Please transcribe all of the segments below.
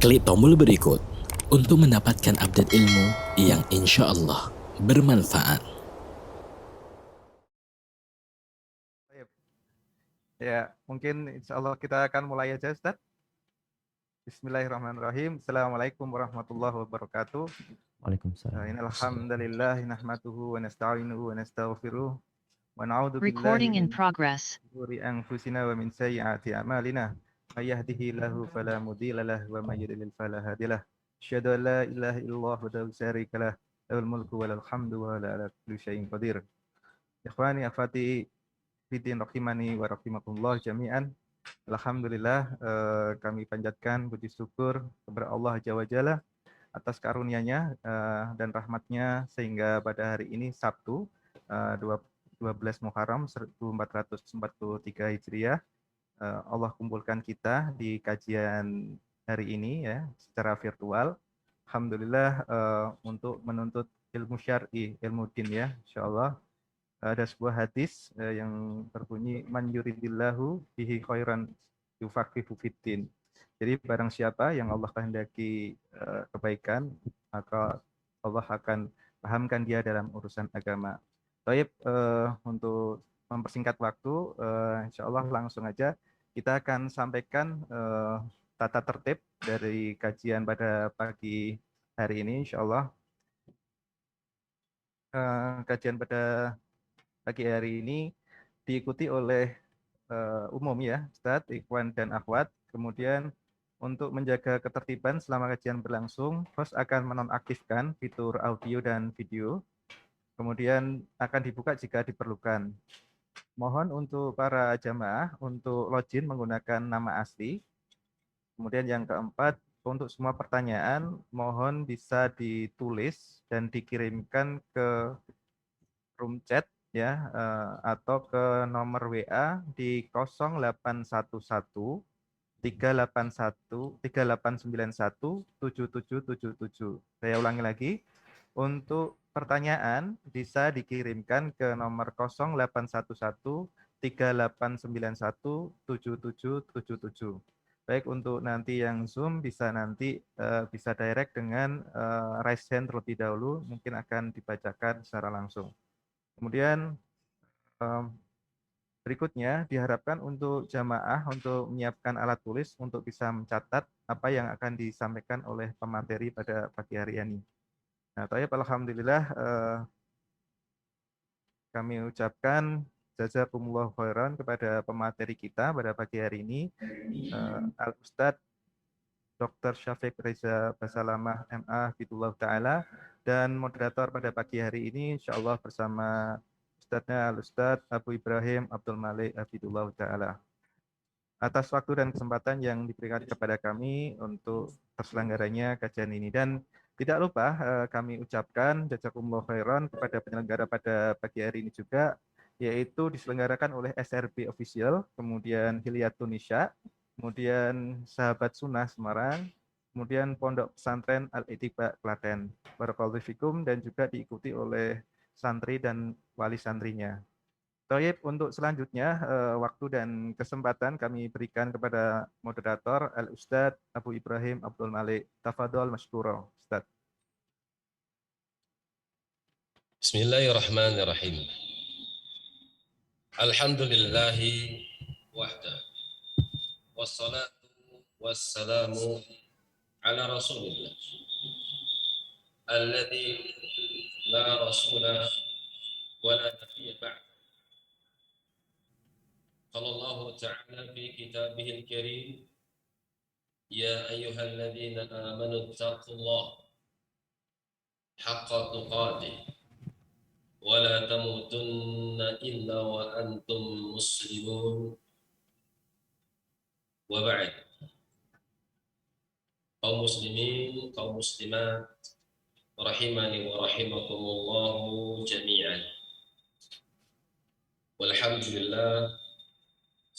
Klik tombol berikut untuk mendapatkan update ilmu yang insya Allah bermanfaat. Ya, mungkin insya Allah kita akan mulai aja, Ustaz. Bismillahirrahmanirrahim. Assalamualaikum warahmatullahi wabarakatuh. Waalaikumsalam. Alhamdulillah nahmaduhu wa nasta'inuhu wa nastaghfiruh wa na'udzu Recording billahi in progress. shururi anfusina wa min sayyiati a'malina. May yahdihillahu fala mudilla lahu wa may yudlil fala hadiyalah. Asyhadu an la ilaha illallah wahdahu la syarika lah, lahul mulku wa lahul hamdu wa huwa ala kulli syai'in qadir. Ikhwani akhwati fiddin rahimani wa rahimakumullah jami'an. Alhamdulillah, kami panjatkan puji syukur kepada Allah Azza wa Jalla atas karunia-Nya dan rahmat-Nya sehingga pada hari ini Sabtu 12 Muharram 1443 Hijriah Allah kumpulkan kita di kajian hari ini ya secara virtual. Alhamdulillah untuk menuntut ilmu syar'i, ilmu din ya, insyaallah. Ada sebuah hadis yang berbunyi man yuridillahu bihi khairan yufaqihu fiddin. Jadi barang siapa yang Allah kehendaki kebaikan, maka Allah akan pahamkan dia dalam urusan agama. Baik, untuk mempersingkat waktu, insya Allah langsung aja kita akan sampaikan tata tertib dari kajian pada pagi hari ini, insya Allah. Kajian pada pagi hari ini diikuti oleh umum ya, Ustadz, Ikhwan dan Akhwat. Kemudian untuk menjaga ketertiban selama kajian berlangsung, host akan menonaktifkan fitur audio dan video. Kemudian akan dibuka jika diperlukan. Mohon untuk para jamaah untuk login menggunakan nama asli. Kemudian yang keempat, untuk semua pertanyaan mohon bisa ditulis dan dikirimkan ke room chat ya atau ke nomor WA di 0811 3891 7777. Saya ulangi lagi. Untuk pertanyaan bisa dikirimkan ke nomor 0811 3891 7777. Baik, untuk nanti yang Zoom bisa nanti bisa direct dengan raise hand terlebih dahulu, mungkin akan dibacakan secara langsung. Kemudian berikutnya diharapkan untuk jamaah untuk menyiapkan alat tulis untuk bisa mencatat apa yang akan disampaikan oleh pemateri pada pagi hari ini. Nah, alhamdulillah kami ucapkan jazakumullah khairan kepada pemateri kita pada pagi hari ini, Al-Ustadz Dr. Syafiq Reza Basalamah MA Hafidhullah Ta'ala, dan moderator pada pagi hari ini insyaallah bersama Ustadznya Al-Ustadz Abu Ibrahim Abdul Malik Hafidhullah Ta'ala. Atas waktu dan kesempatan yang diberikan kepada kami untuk terselenggaranya kajian ini. Dan tidak lupa kami ucapkan jazakumullah khairan kepada penyelenggara pada pagi hari ini juga, yaitu diselenggarakan oleh SRB Official, kemudian Hilyat Tunisia, kemudian Sahabat Sunnah Semarang, kemudian Pondok Pesantren Al-Ittiba Klaten. Barakallahu fikum, dan juga diikuti oleh santri dan wali santrinya. Baik, untuk selanjutnya waktu dan kesempatan kami berikan kepada moderator Al-Ustadz Abu Ibrahim Abdul Malik. Tafadhol masykura, Ustadz. Bismillahirrahmanirrahim. Alhamdulillahi wahda. Wassalatu wassalamu ala rasulillah. Alladhi la rasula wa la nabiyya ba'd. Qala Allah ta'ala fi kitabihil karim, ya ayyuhalladzina amanu taqullaha haqqa tuqatih wa la tamutunna illa wa antum muslimun. Wa ba'd. Kaum muslimin, kaum muslimat, rahimani wa rahimakumullahu jami'an. Walhamdulillah,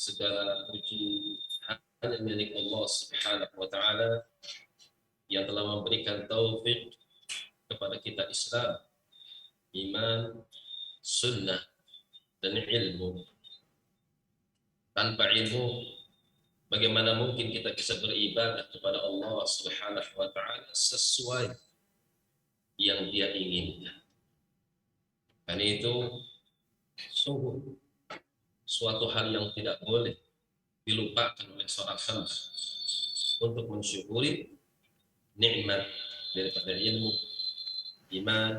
segala puji hanya milik Allah Subhanahu wa taala yang telah memberikan taufik kepada kita Islam, iman, sunnah dan ilmu. Tanpa ilmu bagaimana mungkin kita bisa beribadah kepada Allah Subhanahu wa taala sesuai yang Dia inginkan. Karena itu sungguh suatu hal yang tidak boleh dilupakan oleh seorang hamba untuk mensyukuri nikmat daripada ilmu, iman,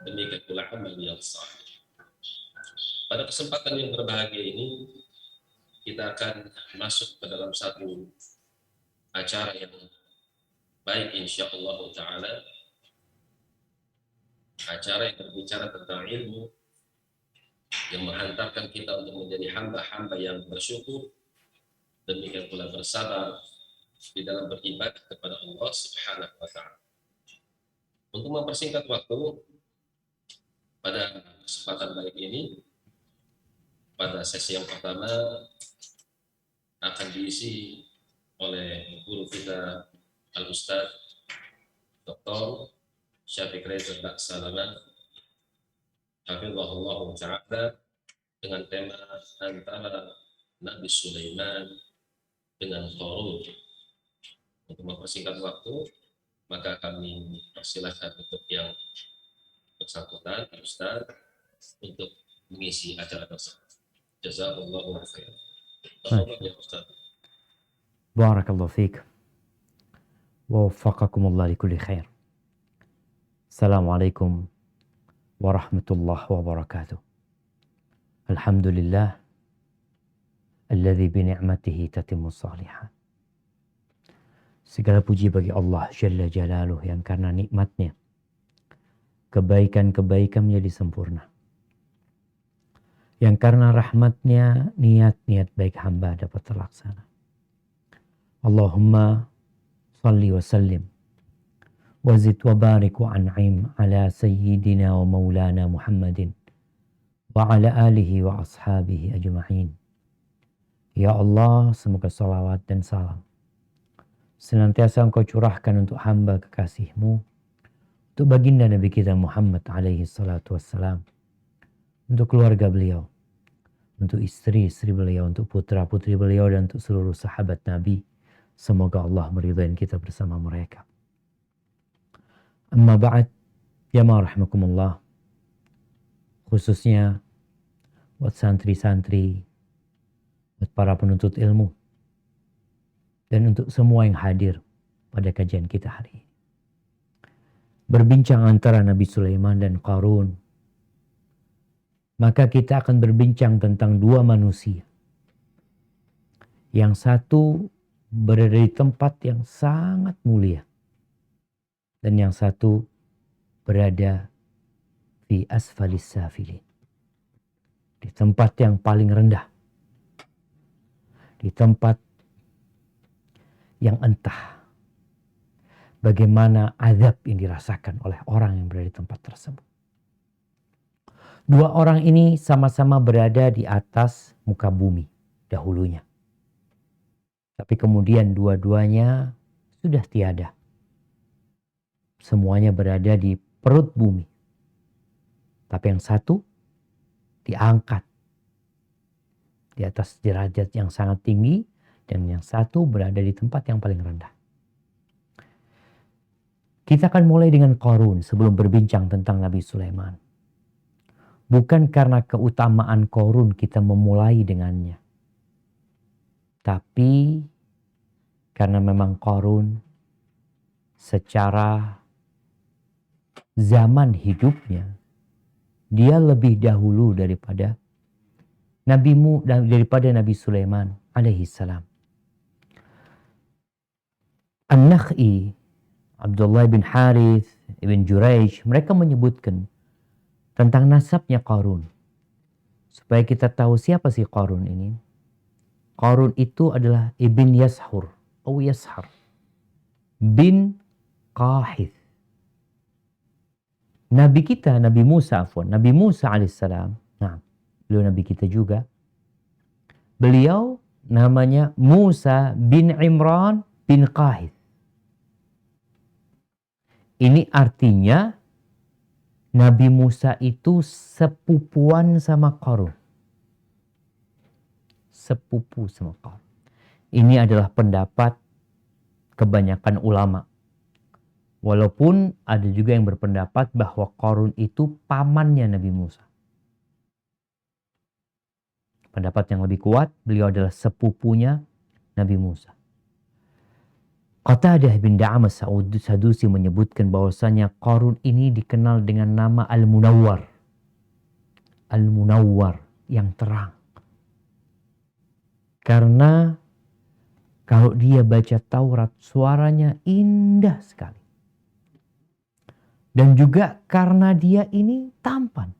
demikian pula amal yang saleh. Pada kesempatan yang berbahagia ini, kita akan masuk ke dalam satu acara yang baik insyaallah taala, acara yang berbicara tentang ilmu yang menghantarkan kita untuk menjadi hamba-hamba yang bersyukur, demikian pula bersabar di dalam beribadah kepada Allah Subhanahu wa taala. Untuk mempersingkat waktu, pada kesempatan baik ini, pada sesi yang pertama akan diisi oleh guru kita Al-Ustaz Dr. Syafiq Reza Salaman hafizahullah ta'ala, dengan tema antara Nabi Sulaiman dengan Qarun. Untuk mempersingkat waktu, maka kami persilahkan untuk yang bersangkutan Ustaz untuk mengisi acara tersebut. Jazakallahu khairan. Tafadhal ya Ustaz. Barakallahu fiik wa waffaqakumullah likulli khair. Assalamualaikum warahmatullahi wabarakatuh. Alhamdulillah alladzi bi ni'matihi tatimmu shalihat. Segala puji bagi Allah Jalla Jalaluh yang karena nikmatnya kebaikan-kebaikan menjadi sempurna. Yang karena rahmatnya niat-niat baik hamba dapat terlaksana. Allahumma salli wa sallim wa zid wa barik wa an'im ala sayyidina wa maulana Muhammadin wa ala alihi wa ashabihi ajma'in. Ya Allah, semoga salawat dan salam senantiasa Engkau curahkan untuk hamba kekasih-Mu, untuk baginda Nabi kita Muhammad alaihi salatu wassalam, untuk keluarga beliau, untuk istri-istri beliau, untuk putra-putri beliau, dan untuk seluruh sahabat Nabi. Semoga Allah meridai kita bersama mereka. Amma ba'd, jamaah rahimakumullah, khususnya buat santri-santri, buat para penuntut ilmu, dan untuk semua yang hadir pada kajian kita hari ini. Berbincang antara Nabi Sulaiman dan Qarun, maka kita akan berbincang tentang dua manusia. Yang satu berada di tempat yang sangat mulia, dan yang satu berada di asfalis safilin, di tempat yang paling rendah, di tempat yang entah bagaimana azab yang dirasakan oleh orang yang berada di tempat tersebut. Dua orang ini sama-sama berada di atas muka bumi dahulunya. Tapi kemudian dua-duanya sudah tiada. Semuanya berada di perut bumi. Tapi yang satu diangkat di atas derajat yang sangat tinggi, dan yang satu berada di tempat yang paling rendah. Kita akan mulai dengan Qarun sebelum berbincang tentang Nabi Sulaiman. Bukan karena keutamaan Qarun kita memulai dengannya, tapi karena memang Qarun secara zaman hidupnya dia lebih dahulu daripada Nabi Sulaiman alaihi salam. An-Nakh'i, Abdullah bin Harith, Ibn Jurayj, mereka menyebutkan tentang nasabnya Qarun. Supaya kita tahu siapa sih Qarun ini. Qarun itu adalah Ibn Yashur, atau Yashar, bin Qahith. Nabi kita, Nabi Musa alaihissalam, nah, beliau Nabi kita juga. Beliau namanya Musa bin Imran bin Qahith. Ini artinya Nabi Musa itu sepupuan sama Qarun. Sepupu sama Qarun. Ini adalah pendapat kebanyakan ulama. Walaupun ada juga yang berpendapat bahwa Qarun itu pamannya Nabi Musa. Pendapat yang lebih kuat, beliau adalah sepupunya Nabi Musa. Qatadah bin Da'amas Sadusi menyebutkan bahwasanya Qarun ini dikenal dengan nama Al-Munawwar. Al-Munawwar, yang terang. Karena kalau dia baca Taurat, suaranya indah sekali. Dan juga karena dia ini tampan.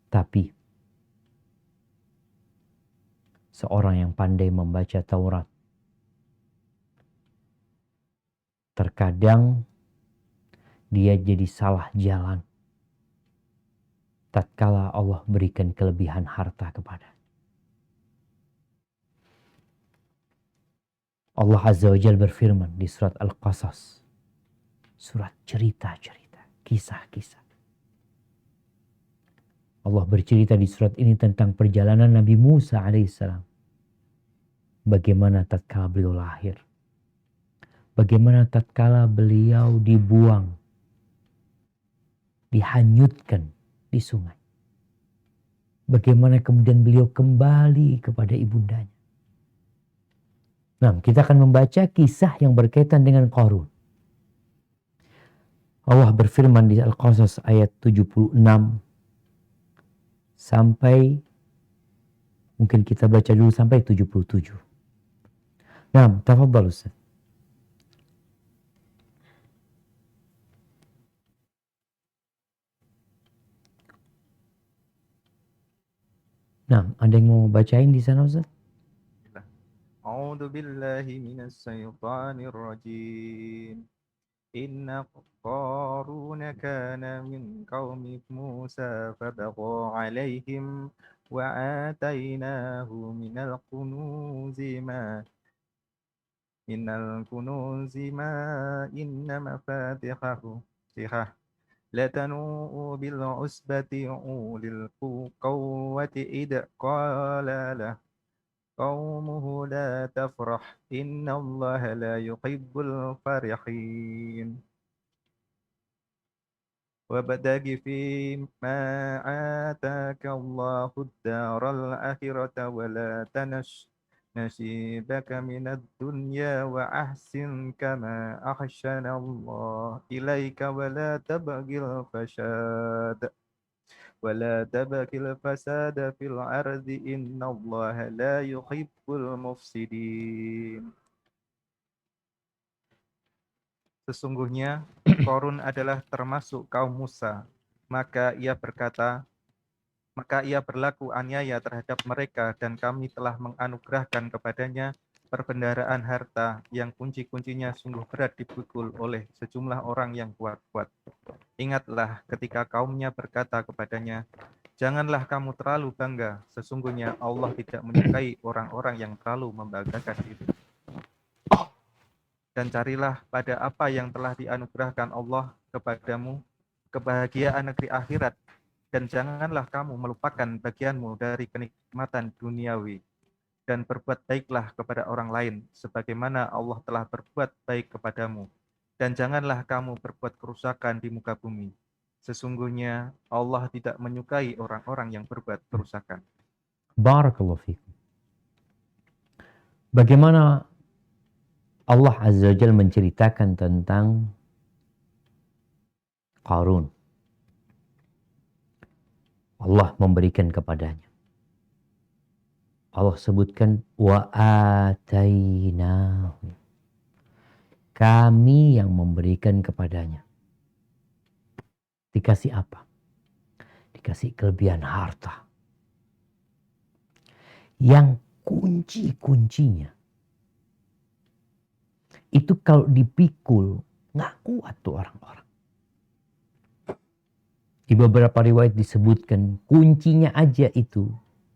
Tapi seorang yang pandai membaca Taurat terkadang dia jadi salah jalan tatkala Allah berikan kelebihan harta kepada. Allah Azza wa Jalla berfirman di surat Al-Qasas, surat cerita-cerita, kisah-kisah. Allah bercerita di surat ini tentang perjalanan Nabi Musa alaihissalam. Bagaimana tatkala beliau lahir. Bagaimana tatkala beliau dibuang, dihanyutkan di sungai. Bagaimana kemudian beliau kembali kepada ibundanya. Nah, kita akan membaca kisah yang berkaitan dengan Qarun. Allah berfirman di Al-Qasas ayat 76 sampai, mungkin kita baca dulu sampai 77. Nah, tafadhal Ustaz. Nah, ada yang mau bacain di sana Ustaz? A'udzu billahi minas syaitonir rajim. Inna Qaruna kana min qaumi Musa fabagha 'alaihim wa atainahu minal kunuzi ma inna mafatihahu لتنوء بالعصبة أولي القوة إذ قال له قومه لا تفرح إن الله لا يحب الفرحين وابتغ فيما آتاك الله الدار الآخرة ولا تنس نصيبك من الدنيا وأحسن كما أحسن الله إليك ولا تبغي الفساد في الأرض إن الله لا يحب المفسدين. Sesungguhnya Qarun adalah termasuk kaum Musa, maka ia berlaku aniaya terhadap mereka dan kami telah menganugerahkan kepadanya perbendaharaan harta yang kunci-kuncinya sungguh berat dipikul oleh sejumlah orang yang kuat-kuat. Ingatlah ketika kaumnya berkata kepadanya, janganlah kamu terlalu bangga, sesungguhnya Allah tidak menyukai orang-orang yang terlalu membanggakan diri. Dan carilah pada apa yang telah dianugerahkan Allah kepadamu, kebahagiaan negeri akhirat, dan janganlah kamu melupakan bagianmu dari kenikmatan duniawi, dan berbuat baiklah kepada orang lain, sebagaimana Allah telah berbuat baik kepadamu. Dan janganlah kamu berbuat kerusakan di muka bumi. Sesungguhnya Allah tidak menyukai orang-orang yang berbuat kerusakan. Barakallahu fikum. Bagaimana Allah Azza wa Jalla menceritakan tentang Qarun. Allah memberikan kepadanya. Allah sebutkan wa atainahu. Kami yang memberikan kepadanya. Dikasih apa? Dikasih kelebihan harta. Yang kunci-kuncinya itu kalau dipikul nggak kuat tuh orang-orang. Di beberapa riwayat disebutkan kuncinya aja itu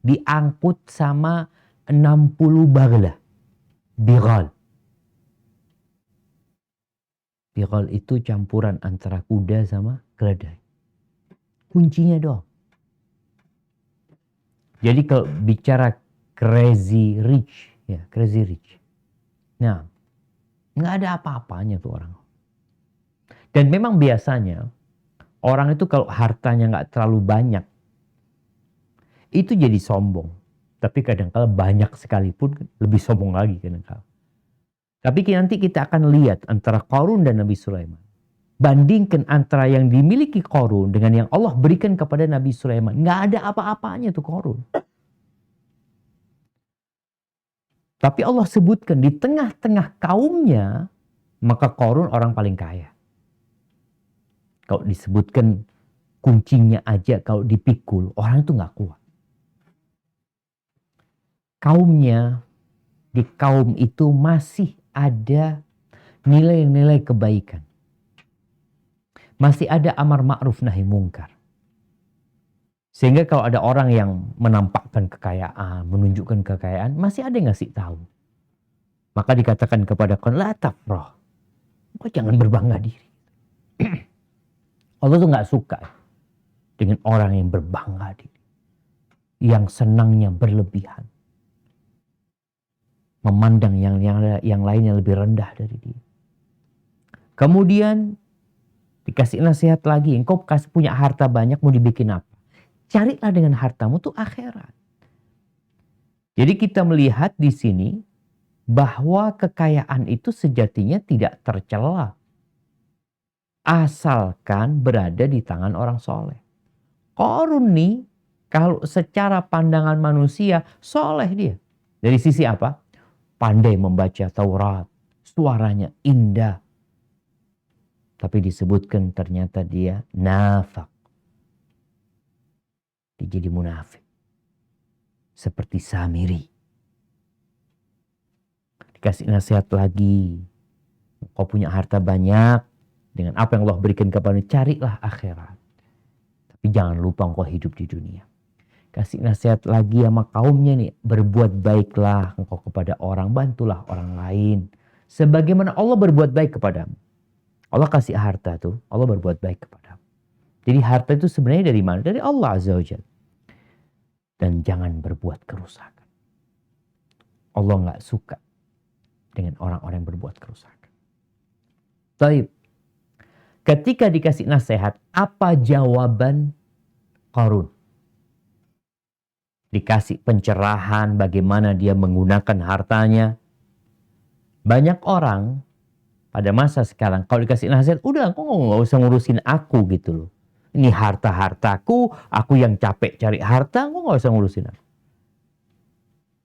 diangkut sama 60 baglah. Bighal. Bighal itu campuran antara kuda sama keledai. Kuncinya doang. Jadi kalau bicara crazy rich, ya, crazy rich. Nah, nggak ada apa-apanya tuh orang. Dan memang biasanya orang itu kalau hartanya nggak terlalu banyak, itu jadi sombong. Tapi kadang-kala banyak sekalipun lebih sombong lagi kadang-kala. Tapi nanti kita akan lihat antara Qarun dan Nabi Sulaiman. Bandingkan antara yang dimiliki Qarun dengan yang Allah berikan kepada Nabi Sulaiman. Nggak ada apa-apanya tuh Qarun. Tapi Allah sebutkan di tengah-tengah kaumnya, maka Qarun orang paling kaya. Kalau disebutkan kuncinya aja kalau dipikul, orang itu nggak kuat. Kaumnya, di kaum itu masih ada nilai-nilai kebaikan. Masih ada amar ma'ruf nahi mungkar. Sehingga kalau ada orang yang menampakkan kekayaan, menunjukkan kekayaan, masih ada yang ngasih tahu. Maka dikatakan kepada Qarun, la tafrah. Kau jangan berbangga diri. Allah tuh nggak suka dengan orang yang berbangga diri. Yang senangnya berlebihan. Memandang yang lainnya lebih rendah dari dia. Kemudian dikasih nasihat lagi, engkau punya harta banyak, mau dibikin apa? Carilah dengan hartamu tuh akhirat. Jadi kita melihat di sini bahwa kekayaan itu sejatinya tidak tercela. Asalkan berada di tangan orang soleh. Qarun nih, kalau secara pandangan manusia, soleh dia. Dari sisi apa? Pandai membaca Taurat, suaranya indah. Tapi disebutkan ternyata dia nafaq. Dia jadi munafik. Seperti Samiri. Dikasih nasihat lagi. Kau punya harta banyak. Dengan apa yang Allah berikan kepada, carilah akhirat. Tapi jangan lupa engkau hidup di dunia. Kasih nasihat lagi sama kaumnya nih. Berbuat baiklah engkau kepada orang. Bantulah orang lain. Sebagaimana Allah berbuat baik kepadamu. Allah kasih harta tuh, Allah berbuat baik kepada. Jadi harta itu sebenarnya dari mana? Dari Allah Azza wa Jalla. Dan jangan berbuat kerusakan. Allah nggak suka dengan orang-orang yang berbuat kerusakan. Baik. Ketika dikasih nasihat, apa jawaban Qarun? Dikasih pencerahan bagaimana dia menggunakan hartanya. Banyak orang pada masa sekarang, kalau dikasih nasihat, udah kok nggak usah ngurusin aku gitu loh. Ini harta-hartaku, aku yang capek cari harta, kok nggak usah ngurusin aku.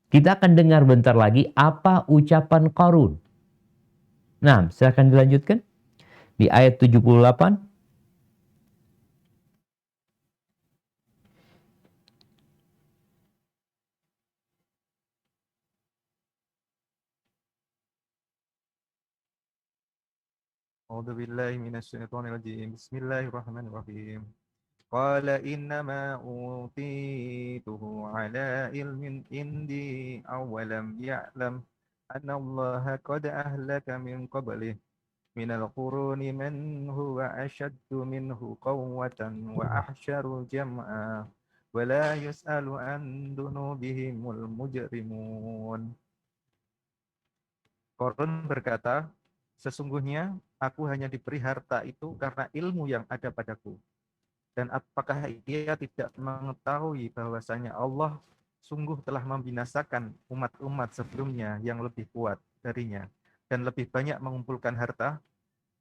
Kita akan dengar bentar lagi apa ucapan Qarun. Nah, silakan dilanjutkan. Di ayat 78. أعوذ بالله من الشيطان الرجيم بسم الله الرحمن الرحيم قال إنما أوتيته على علم عندي أولم يعلم أن الله قد أهلك من قبله من القرون من هو أشد منه قوة وأحشر جمعا ولا يسأل عن ذنوبهم المجرمون. Qarun berkata, sesungguhnya aku hanya diberi harta itu karena ilmu yang ada padaku. Dan apakah ia tidak mengetahui bahwasanya Allah sungguh telah membinasakan umat-umat sebelumnya yang lebih kuat darinya dan lebih banyak mengumpulkan harta,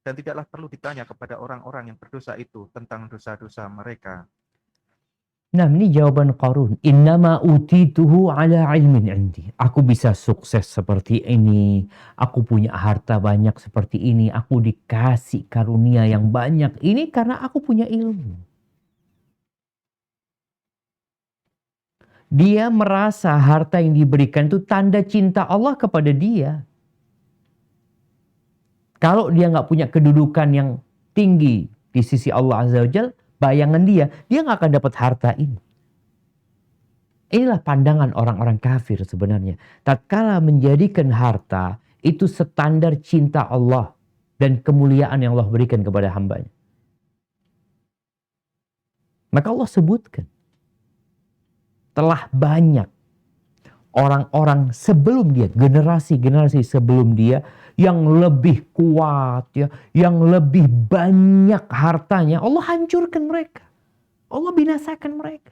dan tidaklah perlu ditanya kepada orang-orang yang berdosa itu tentang dosa-dosa mereka. Nah, ini jawaban Qarun. Innama utituhu ala ilmin indi. Aku bisa sukses seperti ini. Aku punya harta banyak seperti ini. Aku dikasih karunia yang banyak. Ini karena aku punya ilmu. Dia merasa harta yang diberikan itu tanda cinta Allah kepada dia. Kalau dia nggak punya kedudukan yang tinggi di sisi Allah Azza wa Jalla, bayangan dia nggak akan dapat harta ini. Inilah pandangan orang-orang kafir sebenarnya. Tatkala menjadikan harta itu standar cinta Allah dan kemuliaan yang Allah berikan kepada hambanya. Maka Allah sebutkan, telah banyak orang-orang sebelum dia, generasi-generasi sebelum dia yang lebih kuat ya, yang lebih banyak hartanya, Allah hancurkan mereka. Allah binasakan mereka.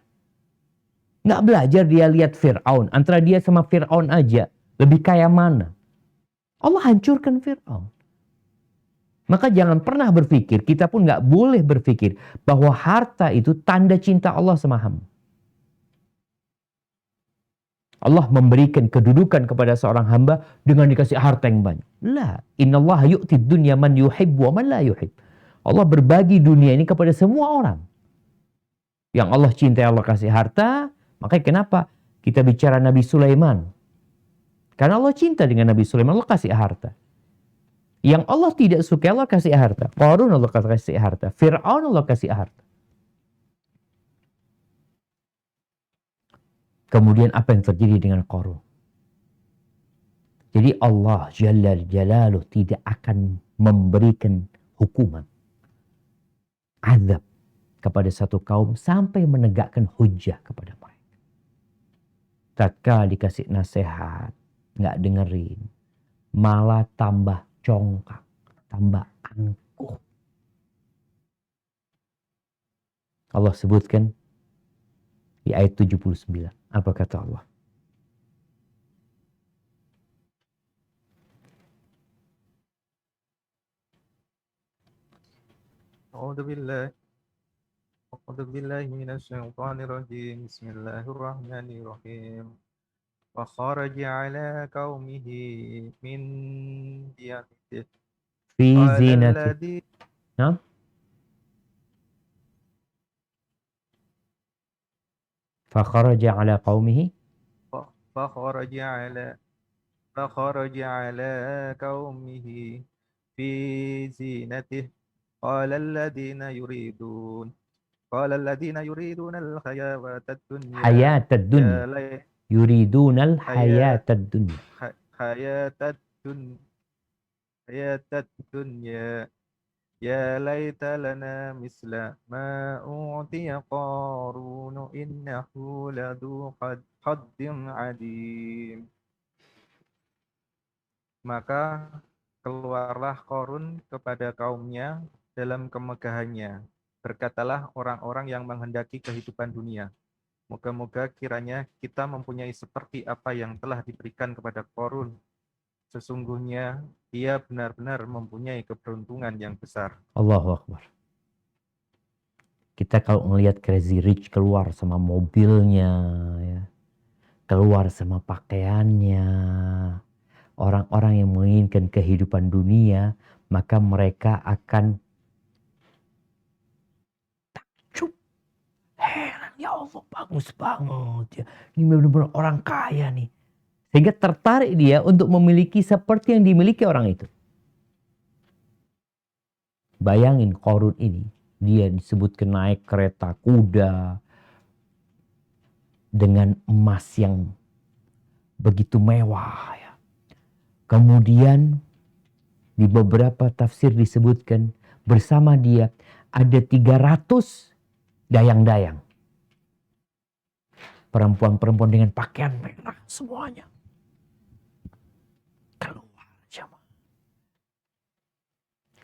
Nggak belajar dia lihat Fir'aun. Antara dia sama Fir'aun aja, lebih kaya mana? Allah hancurkan Fir'aun. Maka jangan pernah berpikir, kita pun nggak boleh berpikir bahwa harta itu tanda cinta Allah sama hamba. Allah memberikan kedudukan kepada seorang hamba dengan dikasih harta yang banyak. La, innallaha yu'tid dunya man yuhibbu wa man la yuhib. Allah berbagi dunia ini kepada semua orang. Yang Allah cintai Allah kasih harta, makanya kenapa kita bicara Nabi Sulaiman? Karena Allah cinta dengan Nabi Sulaiman, Allah kasih harta. Yang Allah tidak suka, Allah kasih harta. Qarun Allah kasih harta. Fir'aun Allah kasih harta. Kemudian apa yang terjadi dengan Qarun? Jadi Allah Jalla Jalaluh tidak akan memberikan hukuman, azab kepada satu kaum sampai menegakkan hujjah kepada mereka. Tatkala dikasih nasihat, nggak dengerin, malah tambah congkak, tambah angkuh. Allah sebutkan di ayat 79. Apa kata Allah? أعوذ بالله من الشيطان الرجيم بسم الله الرحمن الرحيم وخرج على قومه من ديانته Fi قال zinati. الذي Nah, fakharaja ala qaumihi. فخرج على قومه في زينته قال الذين يريدون الحياة الدنيا Hayatad dunya. يا ليت Yuridunal hayatad dunya. حياة الدنيا يا ليت لنا مثل ما أوتي قارون إنه لذو حظ عظيم. Maka keluarlah Qarun kepada kaumnya dalam kemegahannya. Berkatalah orang-orang yang menghendaki kehidupan dunia. Moga-moga kiranya kita mempunyai seperti apa yang telah diberikan kepada Qarun. Sesungguhnya dia benar-benar mempunyai keberuntungan yang besar. Allahu Akbar. Kita kalau melihat Crazy Rich keluar sama mobilnya, ya, keluar sama pakaiannya, orang-orang yang menginginkan kehidupan dunia, maka mereka akan takjub. Heran, ya Allah, bagus banget ya. Ini benar-benar orang kaya nih. Sehingga tertarik dia untuk memiliki seperti yang dimiliki orang itu. Bayangin Qarun ini, dia disebutkan naik kereta kuda dengan emas yang begitu mewah ya. Kemudian di beberapa tafsir disebutkan bersama dia ada 300 dayang-dayang. Perempuan-perempuan dengan pakaian merah semuanya. Keluar sama.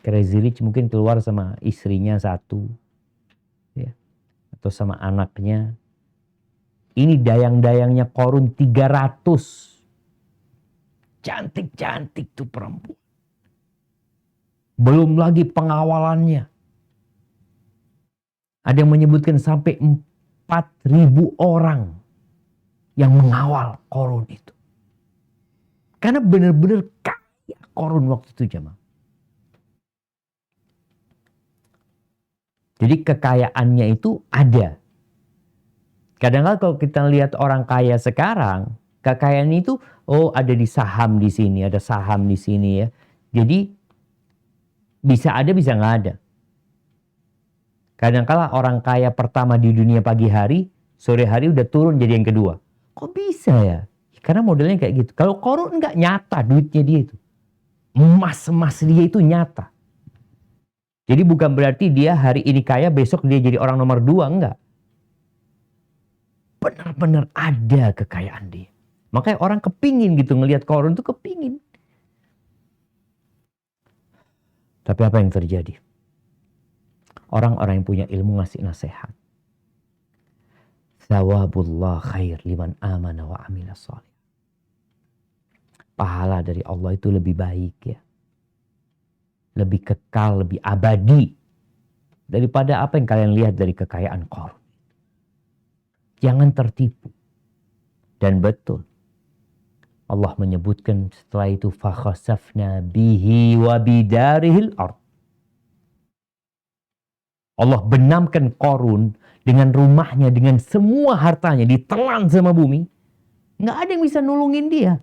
Crazy Rich mungkin keluar sama istrinya satu. Ya, atau sama anaknya. Ini dayang-dayangnya Qarun 300. Cantik-cantik tuh perempuan. Belum lagi pengawalannya. Ada yang menyebutkan sampai 4.000 orang yang mengawal Qarun itu. Karena benar-benar kaya Qarun waktu itu jemaah. Jadi kekayaannya itu ada. Kadang-kadang kalau kita lihat orang kaya sekarang, kekayaan itu ada di saham di sini, ada saham di sini ya. Jadi bisa ada, bisa nggak ada. Kadang-kala orang kaya pertama di dunia pagi hari, sore hari udah turun jadi yang kedua. Kok bisa ya? Karena modelnya kayak gitu. Kalau Qarun enggak, nyata duitnya dia itu. Emas-emas dia itu nyata. Jadi bukan berarti dia hari ini kaya, besok dia jadi orang nomor 2, enggak. Benar-benar ada kekayaan dia. Makanya orang kepingin gitu ngelihat Qarun itu kepingin. Tapi apa yang terjadi? Orang-orang yang punya ilmu ngasih nasihat. Thawabullah khair liman amana wa amila shalih. Pahala dari Allah itu lebih baik ya. Lebih kekal, lebih abadi. Daripada apa yang kalian lihat dari kekayaan Qarun. Jangan tertipu. Dan betul. Allah menyebutkan setelah itu fakhasafna bihi wa bidarihil ard. Allah benamkan Qarun dengan rumahnya, dengan semua hartanya ditelan sama bumi. Nggak ada yang bisa nulungin dia.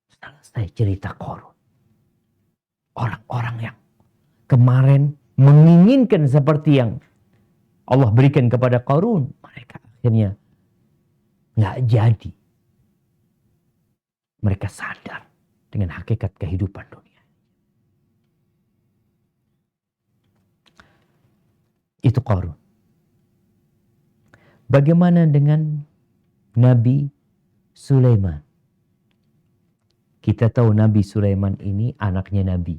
Selesai cerita Qarun. Orang-orang yang kemarin menginginkan seperti yang Allah berikan kepada Qarun, mereka akhirnya nggak jadi. Mereka sadar dengan hakikat kehidupan dunia. Itu Qarun. Bagaimana dengan Nabi Sulaiman? Kita tahu Nabi Sulaiman ini anaknya Nabi.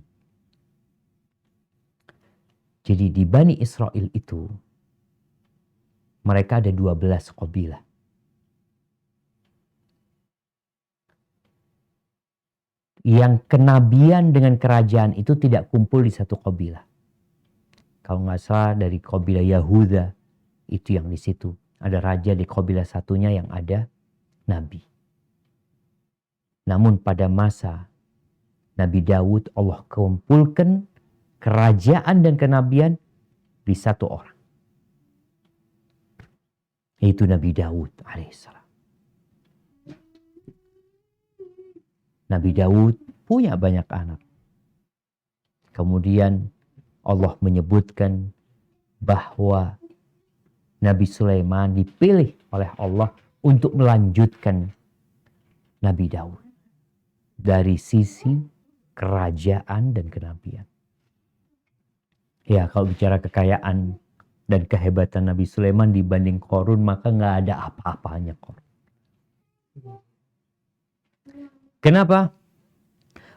Jadi di Bani Israel itu, mereka ada 12 kabilah. Yang kenabian dengan kerajaan itu tidak kumpul di satu kabilah. Kalau nggak salah dari kabilah Yahuda, itu yang di situ. Ada raja di kabilah satunya yang ada nabi. Namun pada masa Nabi Daud, Allah kumpulkan kerajaan dan kenabian di satu orang. Yaitu Nabi Daud alaihissalam. Nabi Daud punya banyak anak. Kemudian Allah menyebutkan bahwa Nabi Sulaiman dipilih oleh Allah untuk melanjutkan Nabi Daud. Dari sisi kerajaan dan kenabian. Ya, kalau bicara kekayaan dan kehebatan Nabi Sulaiman dibanding Qarun, maka nggak ada apa-apanya Qarun. Kenapa?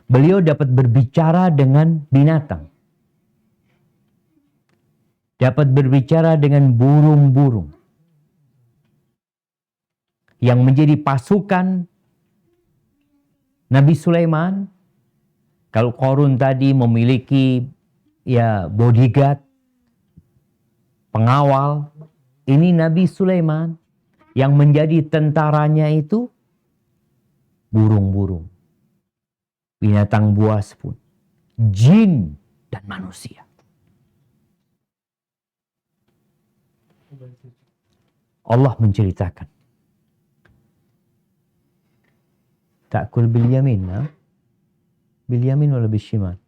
Beliau dapat berbicara dengan binatang. Dapat berbicara dengan burung-burung. Yang menjadi pasukan Nabi Sulaiman. Kalau Qarun tadi memiliki ya bodyguard, pengawal. Ini Nabi Sulaiman yang menjadi tentaranya itu burung-burung, binatang buas pun, jin dan manusia. Allah menceritakan. Ta'kul bil yamin, ha? Bil yamin wala bil shimal.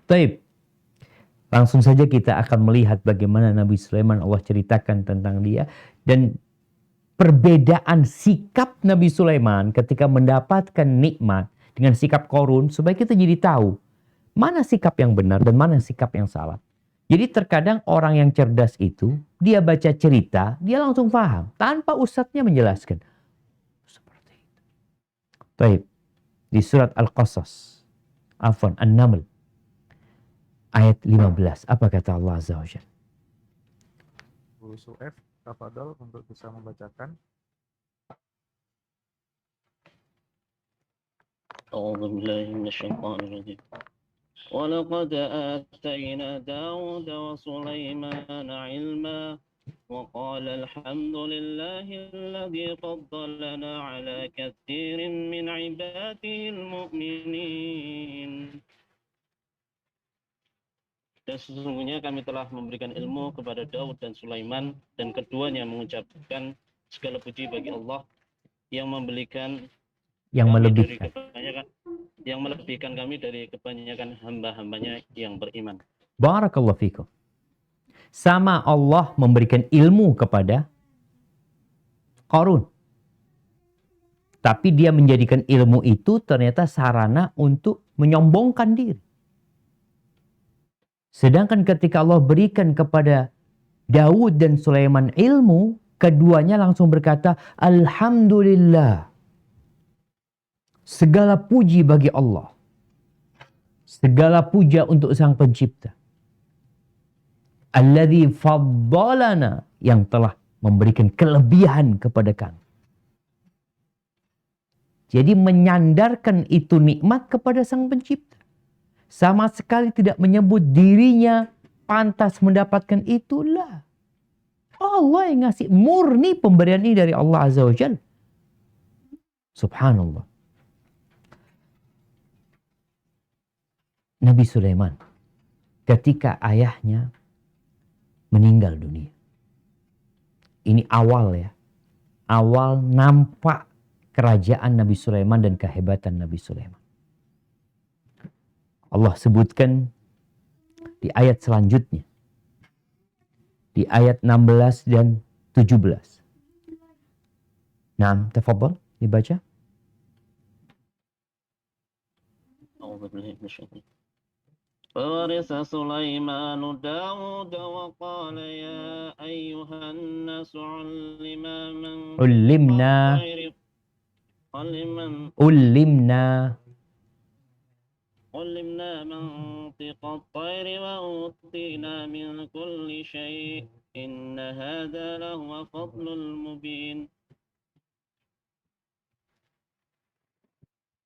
Baik. Langsung saja kita akan melihat bagaimana Nabi Sulaiman Allah ceritakan tentang dia. Dan perbedaan sikap Nabi Sulaiman ketika mendapatkan nikmat dengan sikap Qarun. Supaya kita jadi tahu mana sikap yang benar dan mana sikap yang salah. Jadi terkadang orang yang cerdas itu, dia baca cerita, dia langsung paham. Tanpa ustadznya menjelaskan. Seperti itu. Baik. Di surat Al-Qasas. Afwan, An-Naml. Ayat 15. Apa kata Allah Azza wa Jalla? Bu Su'ef, tafadhol untuk bisa membacakan. أعوذ بالله من الشيطان الرجيم ولقد آتينا داود وسليمان علما وقال الحمد لله الذي فضلنا على كثير من عباده المؤمنين. Dan sesungguhnya kami telah memberikan ilmu kepada Daud dan Sulaiman, dan keduanya mengucapkan segala puji bagi Allah yang memberikan Yang melebihkan kami dari kebanyakan hamba-hambanya yang beriman. Barakallahu fikum. Sama Allah memberikan ilmu kepada Qarun. Tapi dia menjadikan ilmu itu ternyata sarana untuk menyombongkan diri. Sedangkan ketika Allah berikan kepada Daud dan Sulaiman ilmu, keduanya langsung berkata, Alhamdulillah. Segala puji bagi Allah. Segala puja untuk Sang Pencipta. Alladzi faddalana, yang telah memberikan kelebihan kepada kami. Jadi menyandarkan itu nikmat kepada Sang Pencipta. Sama sekali tidak menyebut dirinya pantas mendapatkan itulah. Allah yang ngasih, murni pemberian ini dari Allah Azza wa Jalla. Subhanallah. Nabi Sulaiman ketika ayahnya meninggal dunia. Ini awal ya. Awal nampak kerajaan Nabi Sulaiman dan kehebatan Nabi Sulaiman. Allah sebutkan di ayat selanjutnya. Di ayat 16 dan 17. Nah, tafadhal dibaca. فورث سليمان داود وقال يا أيها الناس علمنا منطق الطير وأوتينا من كل شيء إن هذا لهو فضل المبين.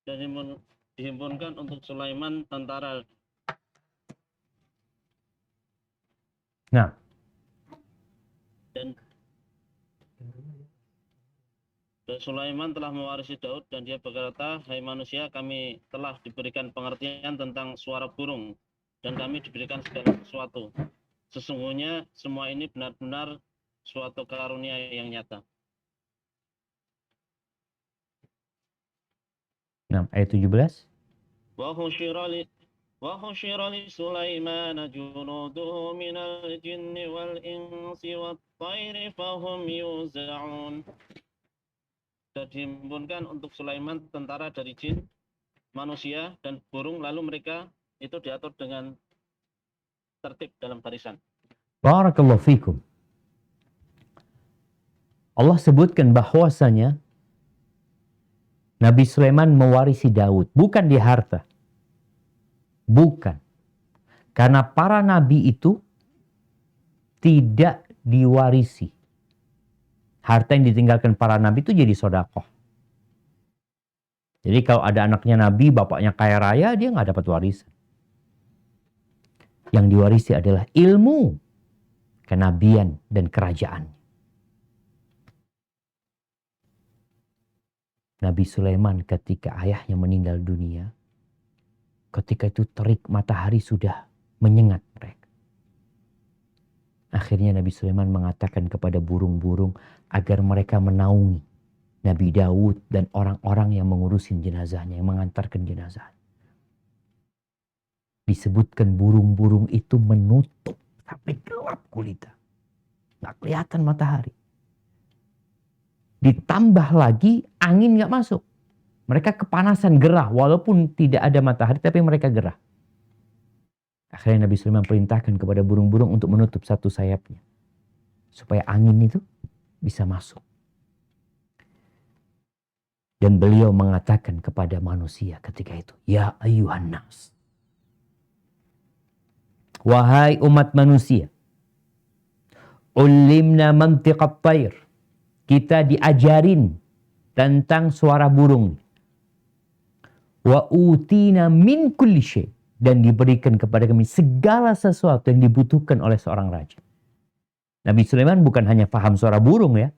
Dan dihimpunkan untuk Sulaiman tentara. Nah. Dan Sulaiman telah mewarisi Daud dan dia berkata, hai manusia, kami telah diberikan pengertian tentang suara burung dan kami diberikan segala sesuatu. Sesungguhnya semua ini benar-benar suatu karunia yang nyata. Nah, ayat 17. وحشر لسليمان جنوده من الجن والإنس والطير فهم يوزعون. Dan dihimpunkan untuk Sulaiman tentara dari jin, manusia, dan burung, lalu mereka itu diatur dengan tertib dalam barisan. Barakallahu fikum. Allah sebutkan bahwasanya Nabi Sulaiman mewarisi Daud, bukan di harta. Bukan. Karena para nabi itu tidak diwarisi. Harta yang ditinggalkan para nabi itu jadi sedekah. Jadi kalau ada anaknya nabi, bapaknya kaya raya, dia nggak dapat warisan. Yang diwarisi adalah ilmu, kenabian, dan kerajaan. Nabi Sulaiman ketika ayahnya meninggal dunia, ketika itu terik matahari sudah menyengat mereka. Akhirnya Nabi Sulaiman mengatakan kepada burung-burung agar mereka menaungi Nabi Daud dan orang-orang yang mengurusin jenazahnya, yang mengantarkan jenazah. Disebutkan burung-burung itu menutup sampai gelap gulita. Nggak kelihatan matahari. Ditambah lagi angin nggak masuk. Mereka kepanasan, gerah, walaupun tidak ada matahari, tapi mereka gerah. Akhirnya Nabi Sulaiman perintahkan kepada burung-burung untuk menutup satu sayapnya. Supaya angin itu bisa masuk. Dan beliau mengatakan kepada manusia ketika itu, Ya ayyuhan nas. Wahai umat manusia. Ulimna mantiqat tayr. Kita diajarin tentang suara burung. Wa utina min kulli syai, dan diberikan kepada kami segala sesuatu yang dibutuhkan oleh seorang raja. Nabi Sulaiman bukan hanya paham suara burung ya.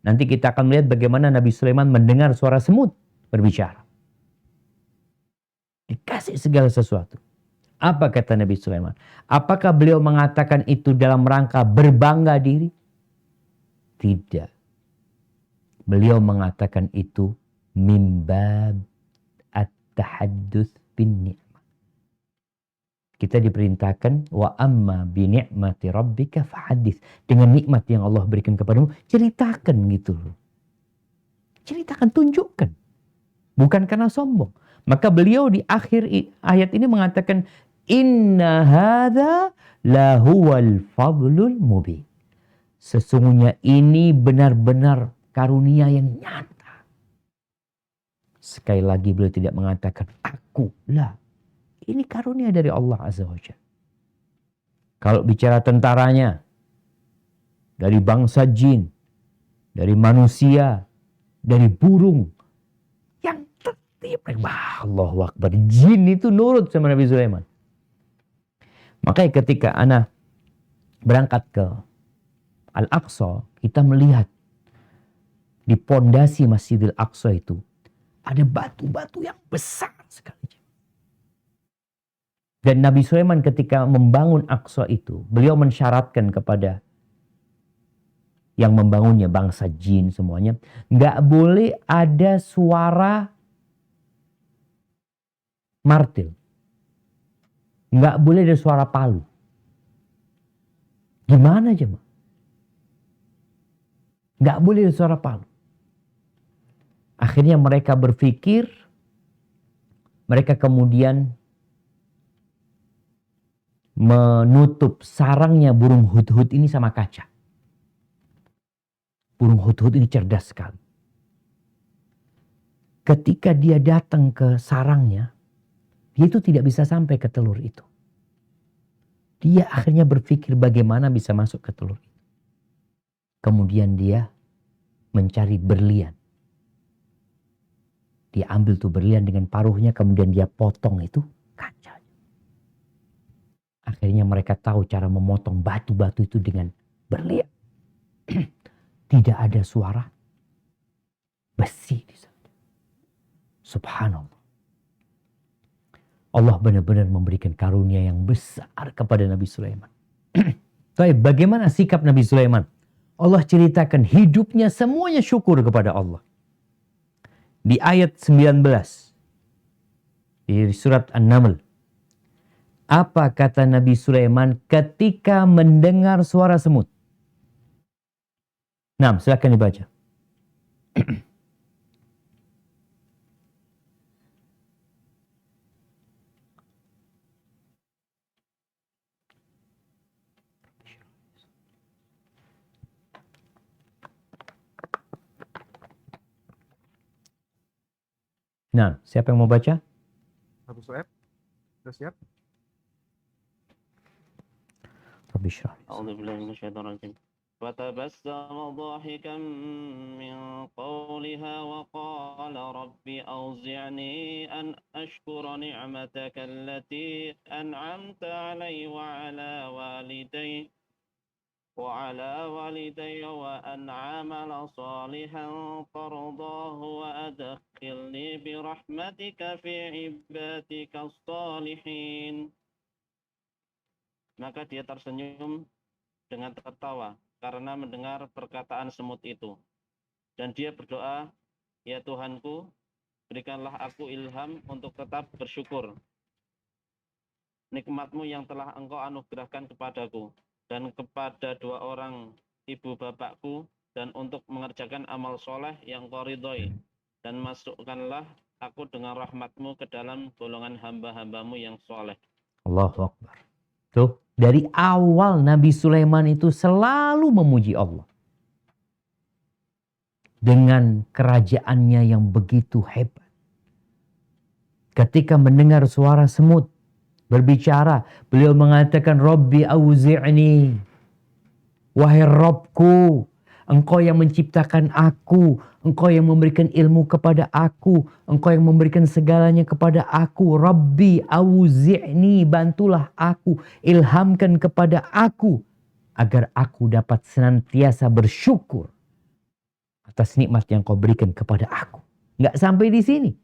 Nanti kita akan melihat bagaimana Nabi Sulaiman mendengar suara semut berbicara. Dikasih segala sesuatu. Apa kata Nabi Sulaiman? Apakah beliau mengatakan itu dalam rangka berbangga diri? Tidak. Beliau mengatakan itu mimbab at-tahadduts bin ni'mah. Kita diperintahkan wa amma bi ni'mati rabbika fahadits. Dengan nikmat yang Allah berikan kepadamu, ceritakan gitu loh. Ceritakan, tunjukkan. Bukan karena sombong. Maka beliau di akhir ayat ini mengatakan inna hadza lahuwal fadlul mubin. Sesungguhnya ini benar-benar karunia yang nyata. Sekali lagi beliau tidak mengatakan aku. Lah, ini karunia dari Allah Azza wa Jalla. Kalau bicara tentaranya, dari bangsa jin, dari manusia, dari burung, yang tertib. Allahu Akbar. Jin itu nurut sama Nabi Sulaiman. Makanya ketika ana berangkat ke Al-Aqsa, kita melihat di pondasi Masjidil Aqsa itu ada batu-batu yang besar sekali. Dan Nabi Sulaiman ketika membangun Aqsa itu, beliau mensyaratkan kepada yang membangunnya, bangsa jin semuanya, nggak boleh ada suara martil. Nggak boleh ada suara palu. Gimana aja, Mak? Nggak boleh ada suara palu. Akhirnya mereka berpikir, mereka kemudian menutup sarangnya burung hudhud ini sama kaca. Burung hudhud ini cerdas sekali. Ketika dia datang ke sarangnya, dia itu tidak bisa sampai ke telur itu. Dia akhirnya berpikir bagaimana bisa masuk ke telur itu. Kemudian dia mencari berlian. Dia ambil tuh berlian dengan paruhnya, kemudian dia potong itu kaca. Akhirnya mereka tahu cara memotong batu-batu itu dengan berlian. Tidak ada suara besi di sana. Subhanallah. Allah benar-benar memberikan karunia yang besar kepada Nabi Sulaiman. Tapi bagaimana sikap Nabi Sulaiman? Allah ceritakan hidupnya semuanya syukur kepada Allah. Di ayat 19 di surat An-Naml. Apa kata Nabi Sulaiman ketika mendengar suara semut? Nah, silakan dibaca. Nah, siapa yang mau baca? Abu Su'aib, sudah siap? Rabbi syrah. أعوذ بالله من الشيطان الرجيم فتبسم ضاحكا من قولها وقال رب أوزعني أن أشكر نعمتك التي أنعمت علي وعلى والدي وأن أعمل صالحا ترضاه وأدخلني برحمتك في عبادك الصالحين. Maka dia tersenyum dengan tertawa karena mendengar perkataan semut itu. Dan dia berdoa, ya Tuhanku, berikanlah aku ilham untuk tetap bersyukur nikmat-Mu yang telah Engkau anugerahkan kepadaku dan kepada dua orang ibu bapakku, dan untuk mengerjakan amal soleh yang Kau ridhoi, dan masukkanlah aku dengan rahmat-Mu ke dalam golongan hamba-hamba-Mu yang soleh. Allahu Akbar. Tuh, dari awal Nabi Sulaiman itu selalu memuji Allah. Dengan kerajaannya yang begitu hebat. Ketika mendengar suara semut berbicara, beliau mengatakan, Rabbi auzi'ni. Wahai Rabbku, Engkau yang menciptakan aku, Engkau yang memberikan ilmu kepada aku, Engkau yang memberikan segalanya kepada aku. Rabbi auzi'ni, bantulah aku, ilhamkan kepada aku, agar aku dapat senantiasa bersyukur atas nikmat yang Kau berikan kepada aku. Nggak sampai di sini.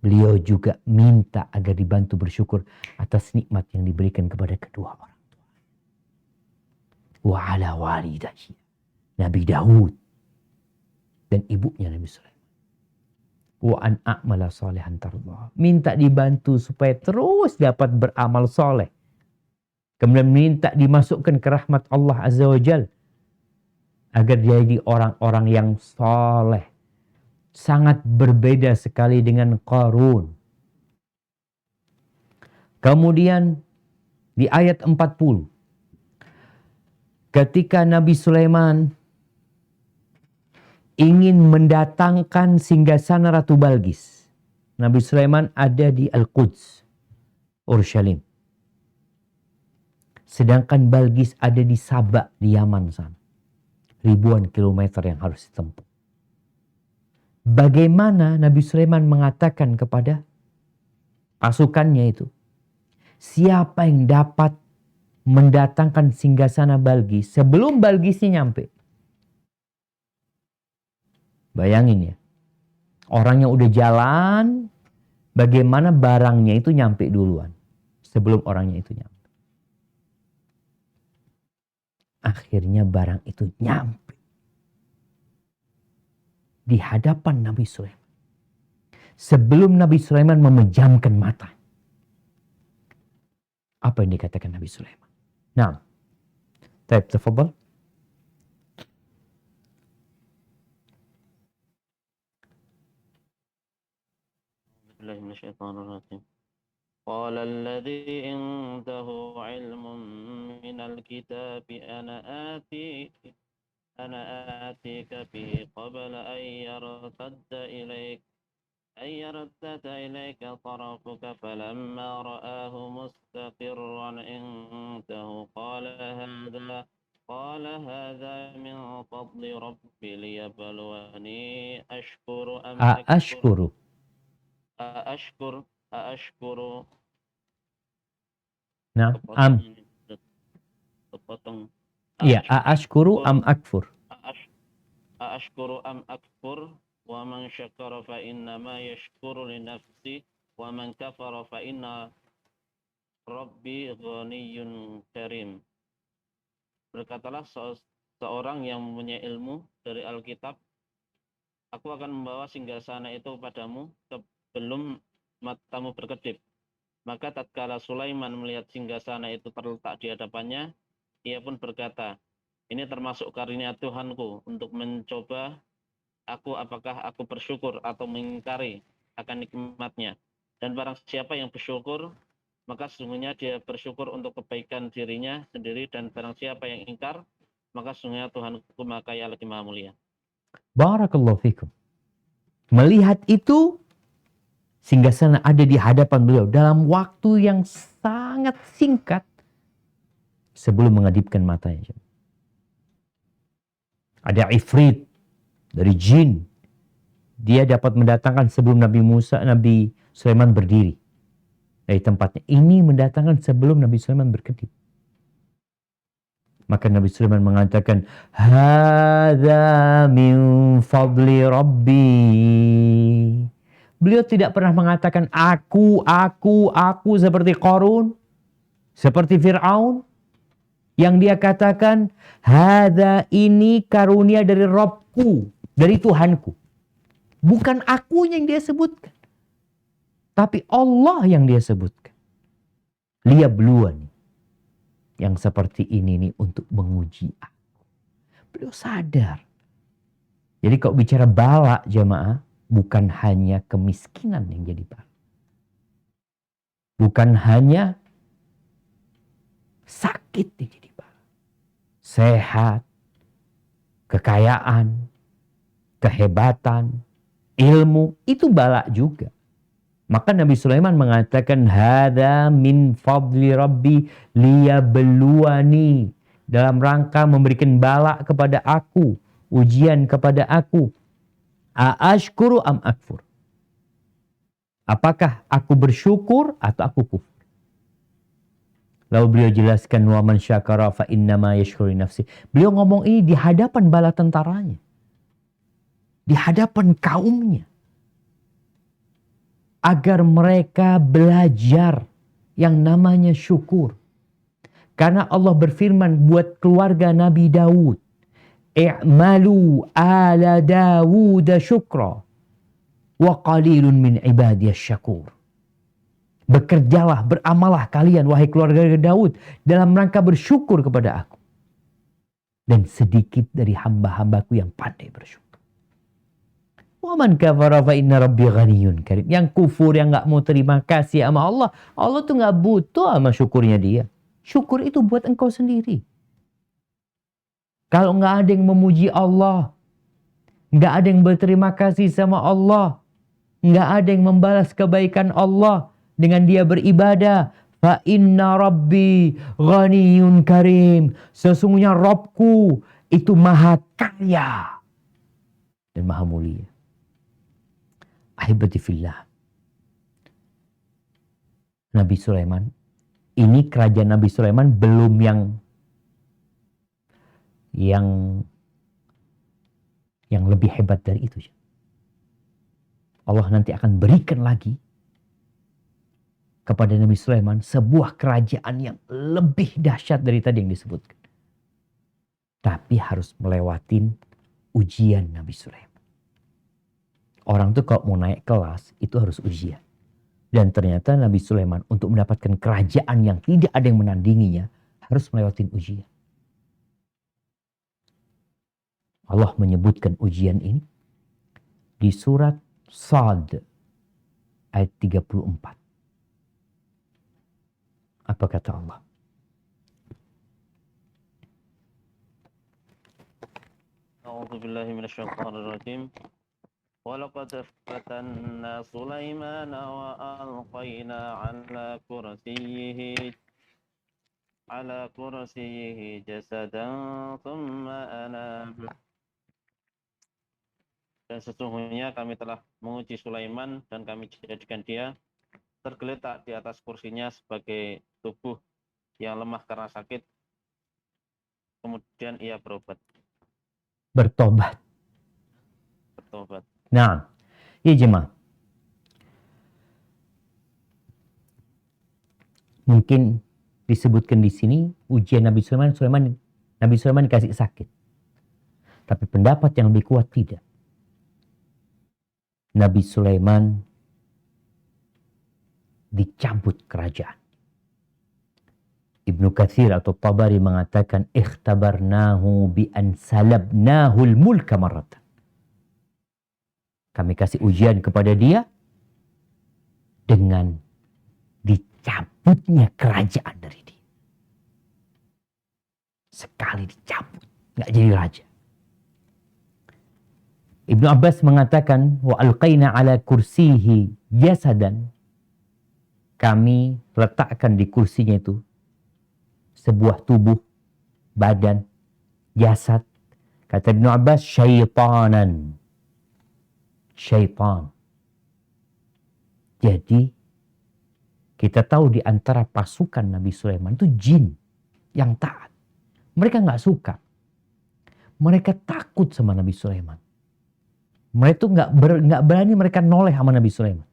Beliau juga minta agar dibantu bersyukur atas nikmat yang diberikan kepada kedua orang tua. Wa ala walidayhi, Nabi Daud dan ibunya Nabi Sulaiman. Wa an a'mala salihan tardha, minta dibantu supaya terus dapat beramal soleh. Kemudian minta dimasukkan ke rahmat Allah Azza wa Jal, agar jadi orang-orang yang soleh. Sangat berbeda sekali dengan Qarun. Kemudian di ayat 40. ketika Nabi Sulaiman ingin mendatangkan singgasana Ratu Balqis. Nabi Sulaiman ada di Al-Quds, Urshalim. Sedangkan Balqis ada di Sabah, di Yaman sana. Ribuan kilometer yang harus ditempuh. Bagaimana Nabi Sulaiman mengatakan kepada pasukannya itu, siapa yang dapat mendatangkan singgasana Balqis sebelum Balqisnya nyampe? Bayangin ya, orang yang udah jalan, bagaimana barangnya itu nyampe duluan sebelum orangnya itu nyampe. Akhirnya barang itu nyampe di hadapan Nabi Sulaiman. Sebelum Nabi Sulaiman memejamkan mata. Apa yang dikatakan Nabi Sulaiman? Nah, tafadhal. قال الذي عنده علم من الكتاب أنا آتيك به قبل أن يرتد إليك طرفك فلما رآه مستقرا عنده قال هذا من فضل ربي ليبلوني أشكر أم أكفر أأشكر Nah, أأشكر أم أكفر أأشكر أم أكفر ومن شكر فإنما يشكر لنفسه ومن كفر فإن ربي غني كريم. Berkatalah seorang yang mempunyai ilmu dari Alkitab, aku akan membawa singgasana itu padamu sebelum matamu berkedip. Maka tatkala Sulaiman melihat singgasana itu terletak di hadapannya, ia pun berkata, ini termasuk karunia Tuhanku untuk mencoba aku apakah aku bersyukur atau mengingkari akan nikmatnya. Dan barang siapa yang bersyukur, maka sesungguhnya dia bersyukur untuk kebaikan dirinya sendiri, dan barang siapa yang ingkar, maka sesungguhnya Tuhanku Maha Kaya lagi Maha Mulia. Barakallahu fikum. Melihat itu, singgasana ada di hadapan beliau dalam waktu yang sangat singkat sebelum mengedipkan matanya. Ada ifrit dari jin. Dia dapat mendatangkan sebelum Nabi Sulaiman berdiri dari tempatnya. Ini mendatangkan sebelum Nabi Sulaiman berkedip. Maka Nabi Sulaiman mengatakan, hadza min fadli rabbi. Beliau tidak pernah mengatakan aku seperti Qarun, seperti Fir'aun. Yang dia katakan, hadza ini karunia dari Rabbku, dari Tuhanku. Bukan akunya yang dia sebutkan, tapi Allah yang dia sebutkan. Liyabluwani. Yang seperti ini nih untuk menguji aku. Beliau sadar. Jadi kalau bicara bala jamaah, bukan hanya kemiskinan yang jadi bala. Bukan hanya sakit yang jadi bala. Sehat, kekayaan, kehebatan, ilmu, itu bala juga. Maka Nabi Sulaiman mengatakan, hadza min fadli rabbi liyabluwani. Dalam rangka memberikan bala kepada aku, ujian kepada aku. Aashkuru am akfur. Apakah aku bersyukur atau aku kufur? Lalu beliau jelaskan, wa man syakara fa innama yashkuru nafsi. Beliau ngomong ini di hadapan bala tentaranya. Di hadapan kaumnya. Agar mereka belajar yang namanya syukur. Karena Allah berfirman buat keluarga Nabi Daud. I'malu ala Dawud syukra. Wa qalilun min ibadiyas syakur. Bekerjalah, beramalah kalian wahai keluarga Daud dalam rangka bersyukur kepada aku. Dan sedikit dari hamba-hambaku yang pandai bersyukur. Wa man kafara fa inna rabbi ghaniyyun karim. Yang kufur, yang enggak mau terima kasih sama Allah, Allah tuh enggak butuh sama syukurnya dia. Syukur itu buat engkau sendiri. Kalau nggak ada yang memuji Allah, nggak ada yang berterima kasih sama Allah, nggak ada yang membalas kebaikan Allah dengan dia beribadah. Fa inna rabbi ghaniyun karim. Sesungguhnya Robku itu maha kaya dan maha mulia. Ahibati fillah. Nabi Sulaiman, ini kerajaan Nabi Sulaiman belum yang lebih hebat dari itu. Allah nanti akan berikan lagi kepada Nabi Sulaiman sebuah kerajaan yang lebih dahsyat dari tadi yang disebutkan. Tapi harus melewatin ujian Nabi Sulaiman. Orang tuh kalau mau naik kelas itu harus ujian. Dan ternyata Nabi Sulaiman untuk mendapatkan kerajaan yang tidak ada yang menandinginya harus melewatin ujian. Allah menyebutkan ujian ini di surat Sad ayat 34. Apa kata Allah? A'udzu billahi minasyaitonir rajim. Walaqad fatanna Sulaimana wa alqaina ala kursiyyihi jasadan thumma anab. Dan sesungguhnya kami telah menguji Sulaiman dan kami jadikan dia tergeletak di atas kursinya sebagai tubuh yang lemah karena sakit. Kemudian ia Bertobat. bertobat. Nah, ya jemaah. Mungkin disebutkan di sini ujian Nabi Sulaiman dikasih sakit. Tapi pendapat yang lebih kuat tidak. Nabi Sulaiman dicabut kerajaan. Ibnu Katsir atau Tabari mengatakan ikhtabarnahu bi an salabnahu al-mulka marratan. Kami kasih ujian kepada dia dengan dicabutnya kerajaan dari dia. Sekali dicabut, nggak jadi raja. Ibnu Abbas mengatakan wa alqaina ala kursihi jasadan. Kami letakkan di kursinya itu sebuah tubuh, badan, jasad. Kata Ibnu Abbas syaitanan. Syaitan. Jadi kita tahu di antara pasukan Nabi Sulaiman itu jin yang taat. Mereka nggak suka. Mereka takut sama Nabi Sulaiman. Mereka tuh nggak berani mereka noleh sama Nabi Sulaiman.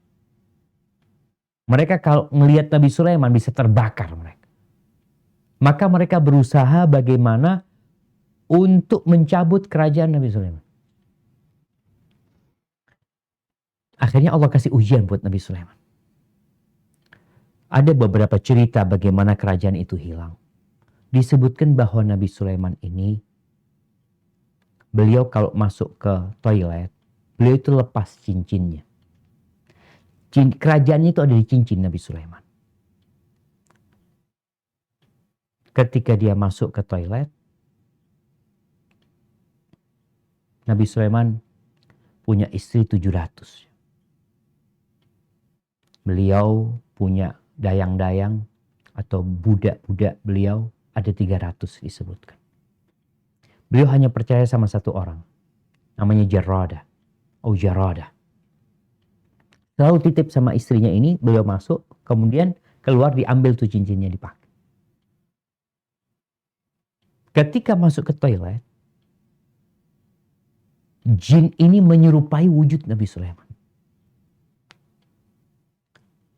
Mereka kalau melihat Nabi Sulaiman bisa terbakar mereka. Maka mereka berusaha bagaimana untuk mencabut kerajaan Nabi Sulaiman. Akhirnya Allah kasih ujian buat Nabi Sulaiman. Ada beberapa cerita bagaimana kerajaan itu hilang. Disebutkan bahwa Nabi Sulaiman ini, beliau kalau masuk ke toilet, beliau itu lepas cincinnya. Kerajaannya itu ada di cincin Nabi Sulaiman. Ketika dia masuk ke toilet, Nabi Sulaiman punya istri 700. Beliau punya dayang-dayang atau budak-budak beliau ada 300 disebutkan. Beliau hanya percaya sama satu orang. Namanya Jarada. Selalu titip sama istrinya ini, beliau masuk, kemudian keluar diambil tuh cincinnya dipakai. Ketika masuk ke toilet, jin ini menyerupai wujud Nabi Sulaiman.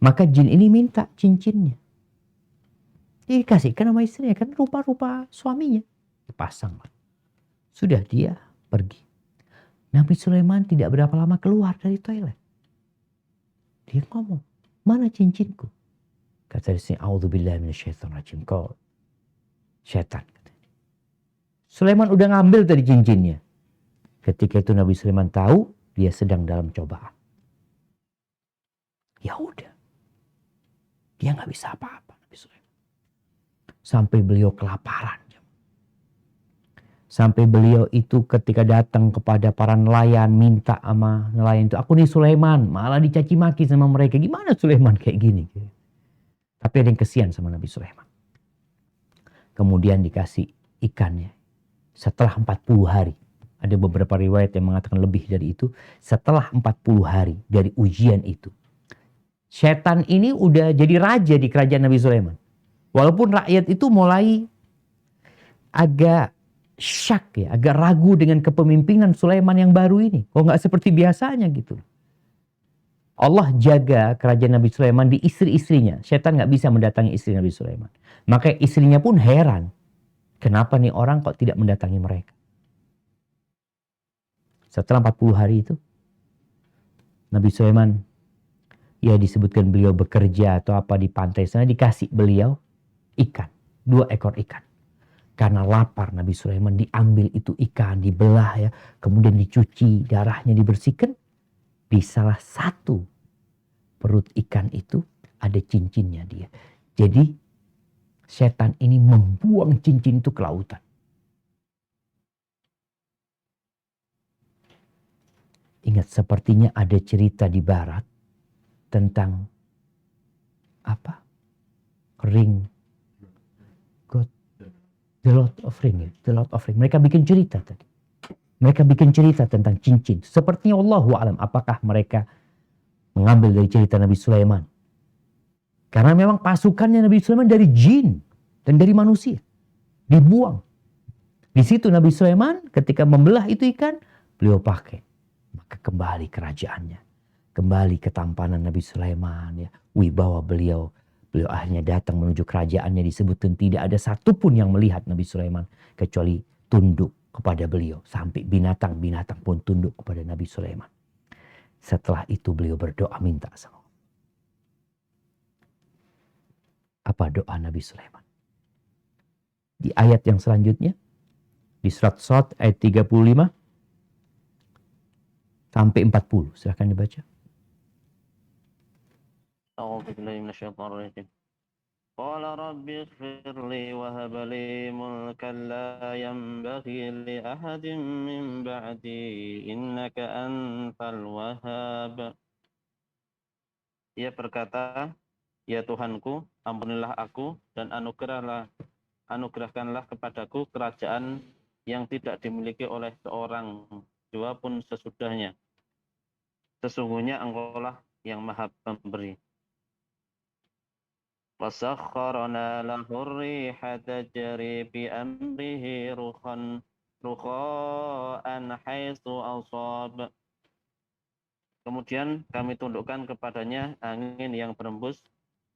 Maka jin ini minta cincinnya. Dikasihkan sama istrinya, kan rupa-rupa suaminya. Dipasang. Sudah dia pergi. Nabi Sulaiman tidak berapa lama keluar dari toilet. Dia ngomong, mana cincinku? Kata dia, a'udzubillahi minasyaitonirrajim. Kau setan. Sulaiman udah ngambil tadi cincinnya. Ketika itu Nabi Sulaiman tahu dia sedang dalam cobaan. Ya udah. Dia nggak bisa apa-apa Nabi Sulaiman. Sampai beliau kelaparan. Sampai beliau itu ketika datang kepada para nelayan, minta sama nelayan itu, aku nih Sulaiman, malah dicaci maki sama mereka. Gimana Sulaiman kayak gini? Tapi ada yang kesian sama Nabi Sulaiman. Kemudian dikasih ikannya. Setelah 40 hari. Ada beberapa riwayat yang mengatakan lebih dari itu. Setelah 40 hari dari ujian itu. Setan ini udah jadi raja di kerajaan Nabi Sulaiman. Walaupun rakyat itu mulai agak syak ya, agak ragu dengan kepemimpinan Sulaiman yang baru ini. Kok nggak seperti biasanya gitu. Allah jaga kerajaan Nabi Sulaiman di istri-istrinya. Setan nggak bisa mendatangi istri Nabi Sulaiman. Maka istrinya pun heran. Kenapa nih orang kok tidak mendatangi mereka? Setelah 40 hari itu, Nabi Sulaiman, ya disebutkan beliau bekerja atau apa di pantai sana, dikasih beliau ikan. 2 ekor ikan. Karena lapar Nabi Sulaiman diambil itu ikan, dibelah ya. Kemudian dicuci, darahnya dibersihkan. Di salah satu perut ikan itu ada cincinnya dia. Jadi setan ini membuang cincin itu ke lautan. Ingat, sepertinya ada cerita di barat tentang apa? Ring God, the Lord of Ring, the Lord of Ring. Mereka bikin cerita tadi. Mereka bikin cerita tentang cincin. Sepertinya Allahu a'lam apakah mereka mengambil dari cerita Nabi Sulaiman. Karena memang pasukannya Nabi Sulaiman dari jin dan dari manusia. Dibuang. Di situ Nabi Sulaiman ketika membelah itu ikan, beliau pakai. Maka kembali kerajaannya. Kembali ketampanan Nabi Sulaiman. Ya. Wibawa beliau. Beliau akhirnya datang menuju kerajaannya, disebutkan tidak ada satupun yang melihat Nabi Sulaiman. Kecuali tunduk kepada beliau. Sampai binatang-binatang pun tunduk kepada Nabi Sulaiman. Setelah itu beliau berdoa minta sama Allah. Apa doa Nabi Sulaiman? Di ayat yang selanjutnya. Di surat Shad ayat 35. Sampai 40. Silahkan dibaca. A'udzubillahi minasyaitonir rajim. Qala rabbi ighfir li wa hab li mulkan la yanbaghi li ahadin min ba'di innaka antal wahhab. Ia berkata, ya Tuhanku, ampunilah aku dan anugerahkanlah kepadaku kerajaan yang tidak dimiliki oleh seorang jua pun sesudahnya. Sesungguhnya Engkaulah yang Maha Pemberi. وَسَخَّرْنَا لَهُ الرِّيحَ تَجْرِي بِأَمْرِهِ رُخَاءً حَيْثُ أَصَابَ. Kemudian kami tundukkan kepadanya angin yang berembus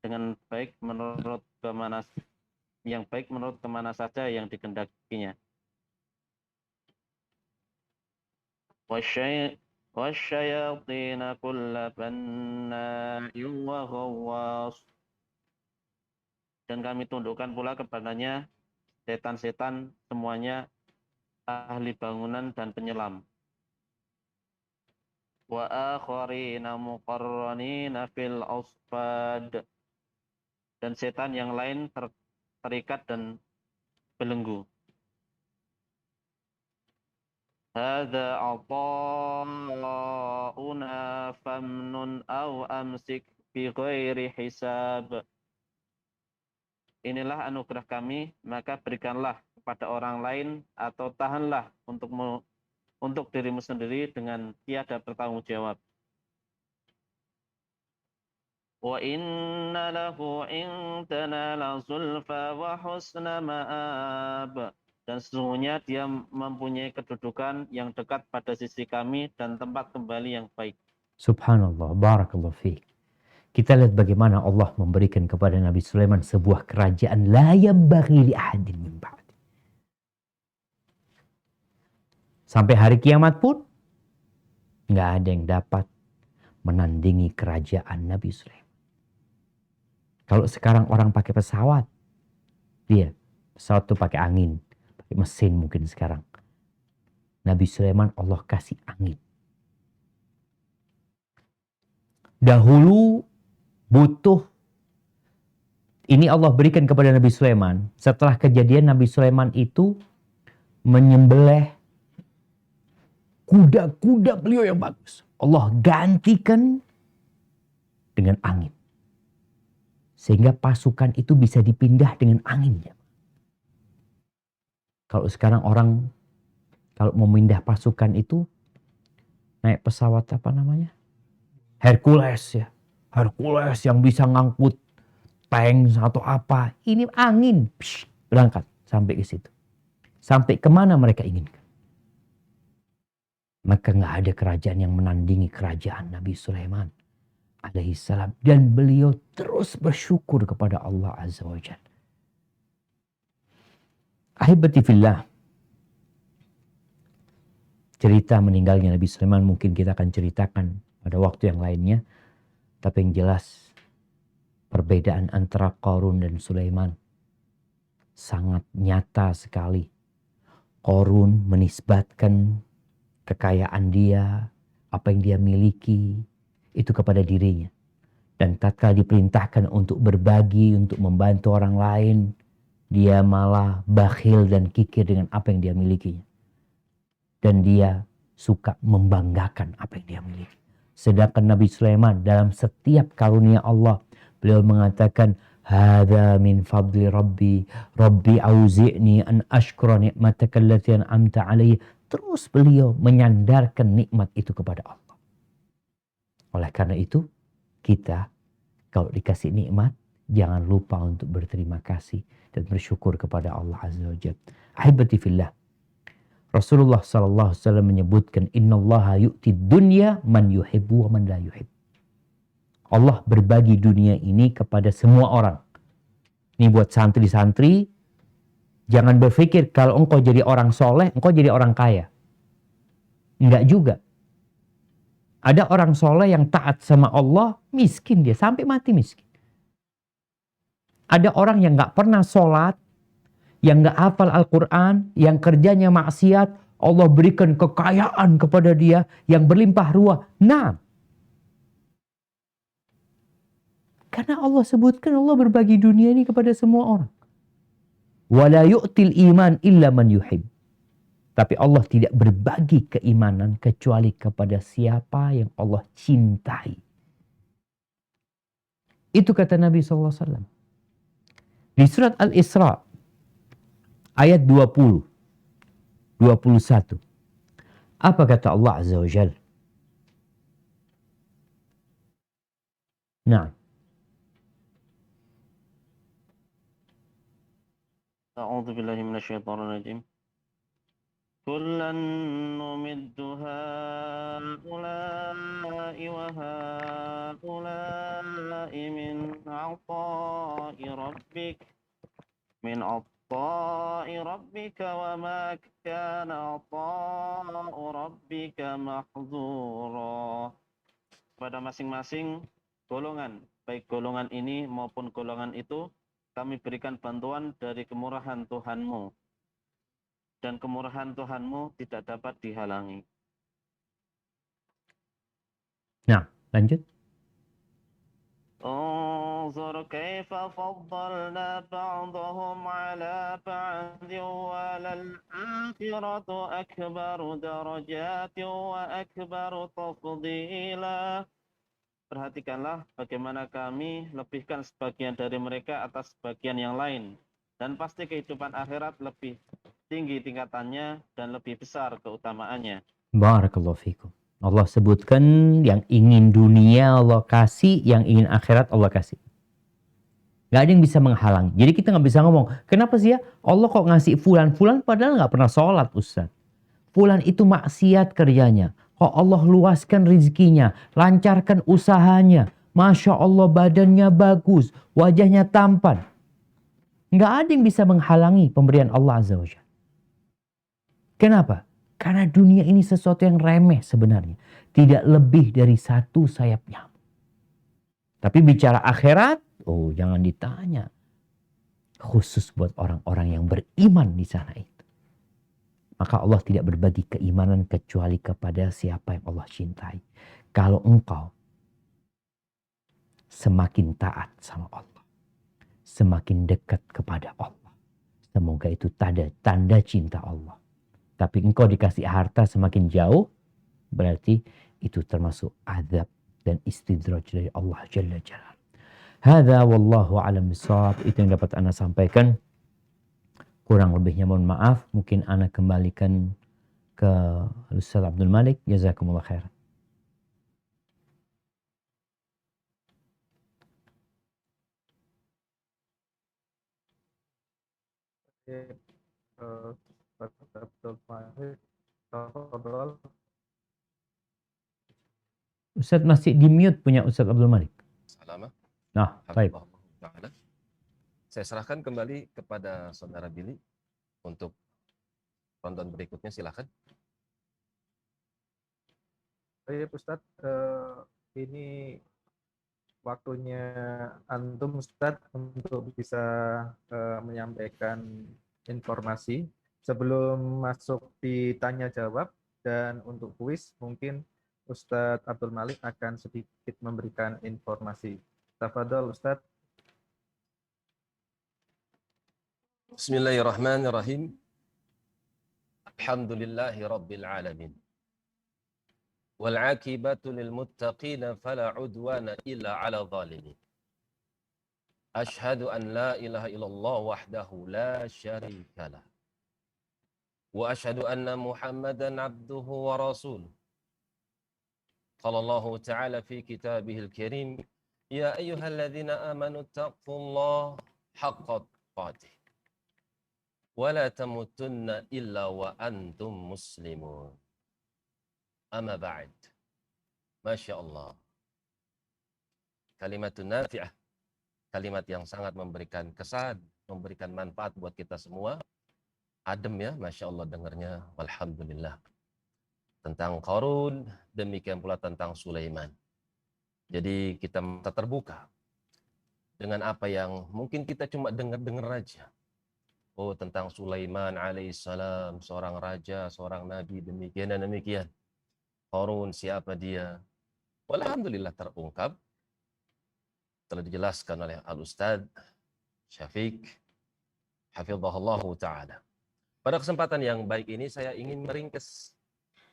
dengan baik menurut kemana saja yang dikehendakinya. وَالشَّيَاطِينَ كُلَّ بَنَّاءٍ وَغَوَّاصٍ. Dan kami tundukkan pula kepadanya setan-setan semuanya ahli bangunan dan penyelam. Wa akharina muqarranina fil asfad. Dan setan yang lain terikat dan belenggu. Hadza ata'una famnun aw amsik bi ghairi hisab. Inilah anugerah kami, maka berikanlah kepada orang lain atau tahanlah untuk dirimu sendiri dengan tiada bertanggung jawab. Wa inna lahu indana la zulfa wa husna ma'ab. Dan sesungguhnya dia mempunyai kedudukan yang dekat pada sisi kami dan tempat kembali yang baik. Subhanallah, barakallahu fiik. Kita lihat bagaimana Allah memberikan kepada Nabi Sulaiman sebuah kerajaan la yanbaghi li ahadin min ba'di. Sampai hari kiamat pun nggak ada yang dapat menandingi kerajaan Nabi Sulaiman. Kalau sekarang orang pakai pesawat, pesawat tuh pakai angin, pakai mesin mungkin sekarang. Nabi Sulaiman Allah kasih angin. Dahulu butuh, ini Allah berikan kepada Nabi Sulaiman. Setelah kejadian Nabi Sulaiman itu menyembelih kuda-kuda beliau yang bagus. Allah gantikan dengan angin. Sehingga pasukan itu bisa dipindah dengan anginnya. Kalau sekarang orang kalau mau pindah pasukan itu naik pesawat apa namanya? Hercules ya. Hercules yang bisa ngangkut tank atau apa. Ini angin. Psh, berangkat sampai ke situ. Sampai kemana mereka inginkan. Maka nggak ada kerajaan yang menandingi kerajaan Nabi Sulaiman alaihissalam. Dan beliau terus bersyukur kepada Allah Azza wa Jalla. Ahibati fillah. Cerita meninggalnya Nabi Sulaiman mungkin kita akan ceritakan pada waktu yang lainnya. Tapi yang jelas perbedaan antara Qarun dan Sulaiman sangat nyata sekali. Qarun menisbatkan kekayaan dia, apa yang dia miliki itu kepada dirinya. Dan tatkala diperintahkan untuk berbagi, untuk membantu orang lain, dia malah bakhil dan kikir dengan apa yang dia milikinya. Dan dia suka membanggakan apa yang dia miliki. Sedangkan Nabi Sulaiman dalam setiap karunia Allah, beliau mengatakan, "Hadza min fadli Rabbi, Rabbi auzi'ni an ashkura ni'mataka allati an'amta 'alayya." Terus beliau menyandarkan nikmat itu kepada Allah. Oleh karena itu, kita kalau dikasih nikmat, jangan lupa untuk berterima kasih dan bersyukur kepada Allah Azza wa Jalla. Ahibati fillah. Rasulullah SAW menyebutkan, innallaha yu'ti dunya man yuhibbu wa man la yuhib. Allah berbagi dunia ini kepada semua orang. Ini buat santri-santri, jangan berpikir kalau engkau jadi orang soleh, engkau jadi orang kaya. Enggak juga. Ada orang soleh yang taat sama Allah, miskin dia, sampai mati miskin. Ada orang yang gak pernah sholat, yang gak hafal Al-Quran, yang kerjanya maksiat, Allah berikan kekayaan kepada dia yang berlimpah ruah. Nah, karena Allah sebutkan Allah berbagi dunia ini kepada semua orang. Wala yu'til iman illa man yuhib. Tapi Allah tidak berbagi keimanan kecuali kepada siapa yang Allah cintai. Itu kata Nabi SAW. Di surat Al-Isra ayat 20, 21. Apa kata Allah Azza wa Jalla? Nah. A'udzu billahi minasyaitonir rajim. Kullan numiddu haula'i wa haula'i min 'ata'i rabbik. Min 'ata'i rabbika wa ma kana 'ata'u rabbika mahdzura. Pada masing-masing golongan, baik golongan ini maupun golongan itu, kami berikan bantuan dari kemurahan Tuhanmu. Dan kemurahan Tuhanmu tidak dapat dihalangi. Nah, lanjut. Unzur kaifa faddalna ba'dahum 'ala ba'din wa lal akhiratu akbaru darajatin wa akbaru tafdila. Perhatikanlah bagaimana kami lebihkan sebagian dari mereka atas sebagian yang lain. Dan pasti kehidupan akhirat lebih tinggi tingkatannya dan lebih besar keutamaannya. Barakallahu fikum. Allah sebutkan yang ingin dunia Allah kasih, yang ingin akhirat Allah kasih. Gak ada yang bisa menghalangi. Jadi kita gak bisa ngomong, kenapa sih ya Allah kok ngasih fulan? Fulan padahal gak pernah sholat Ustaz. Fulan itu maksiat kerjanya. Kok Allah luaskan rezekinya, lancarkan usahanya. Masya Allah badannya bagus, wajahnya tampan. Gak ada yang bisa menghalangi pemberian Allah Azza wa Jalla. Kenapa? Karena dunia ini sesuatu yang remeh sebenarnya. Tidak lebih dari satu sayap nyamuk. Tapi bicara akhirat, oh jangan ditanya. Khusus buat orang-orang yang beriman di sana itu. Maka Allah tidak berbagi keimanan kecuali kepada siapa yang Allah cintai. Kalau engkau semakin taat sama Allah, semakin dekat kepada Allah, semoga itu tanda cinta Allah. Tapi engkau dikasih harta semakin jauh, berarti itu termasuk azab dan istidraj dari Allah Jalla Jalla. Hadza wallahu a'lam bishawab. Itu yang dapat ana sampaikan. Kurang lebihnya mohon maaf. Mungkin ana kembalikan ke Ustaz Abdul Malik. Jazakumullah khair. Ustaz masih di mute punya Ustaz Abdul Malik. Salamah. Nah, baik. Ta'ala. Saya serahkan kembali kepada Saudara Billy untuk tonton berikutnya, silakan. Baik Ustadz, ini waktunya antum Ustadz untuk bisa menyampaikan informasi. Sebelum masuk di tanya jawab dan untuk kuis, mungkin Ustadz Abdul Malik akan sedikit memberikan informasi. Tafadhol Ustadz. Bismillahirrahmanirrahim. Alhamdulillahi Rabbil Alamin. Wal'aqibatu lil muttaqina fala udwana illa 'ala zalimin. Ashhadu an la ilaha illallah wahdahu la syarika lah. Wa ashhadu anna Muhammadan 'abduhu wa rasuluh. Qala Allah ta'ala fi kitabihil karim, ya ayyuhalladzina amanu taqullaha haqqa tuqatih. Wala tamutunna illa wa antum muslimun. Amma ba'd. Masya Allah. Kalimatun nafi'ah. Kalimat yang sangat memberikan kesan, memberikan manfaat buat kita semua. Adem ya, Masya Allah dengarnya. Alhamdulillah. Tentang Qarun, demikian pula tentang Sulaiman. Jadi kita terbuka dengan apa yang mungkin kita cuma dengar-dengar aja. Oh, tentang Sulaiman alaihissalam, seorang raja, seorang nabi, demikian dan demikian. Qarun, siapa dia? Alhamdulillah terungkap. Telah dijelaskan oleh Al-Ustadz Syafiq, hafizahullahu ta'ala. Pada kesempatan yang baik ini, saya ingin meringkas.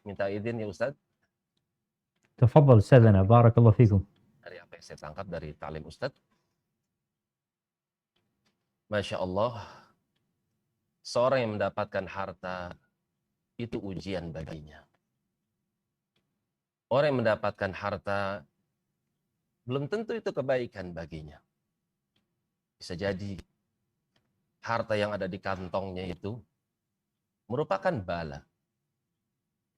Minta izin ya Ustadz. Tafadhal Ustadzana, barakallahu fikum. Dari apa yang saya tangkap dari ta'lim Ustadz. Masya Allah. Seorang yang mendapatkan harta itu ujian baginya. Orang yang mendapatkan harta belum tentu itu kebaikan baginya. Bisa jadi harta yang ada di kantongnya itu merupakan bala.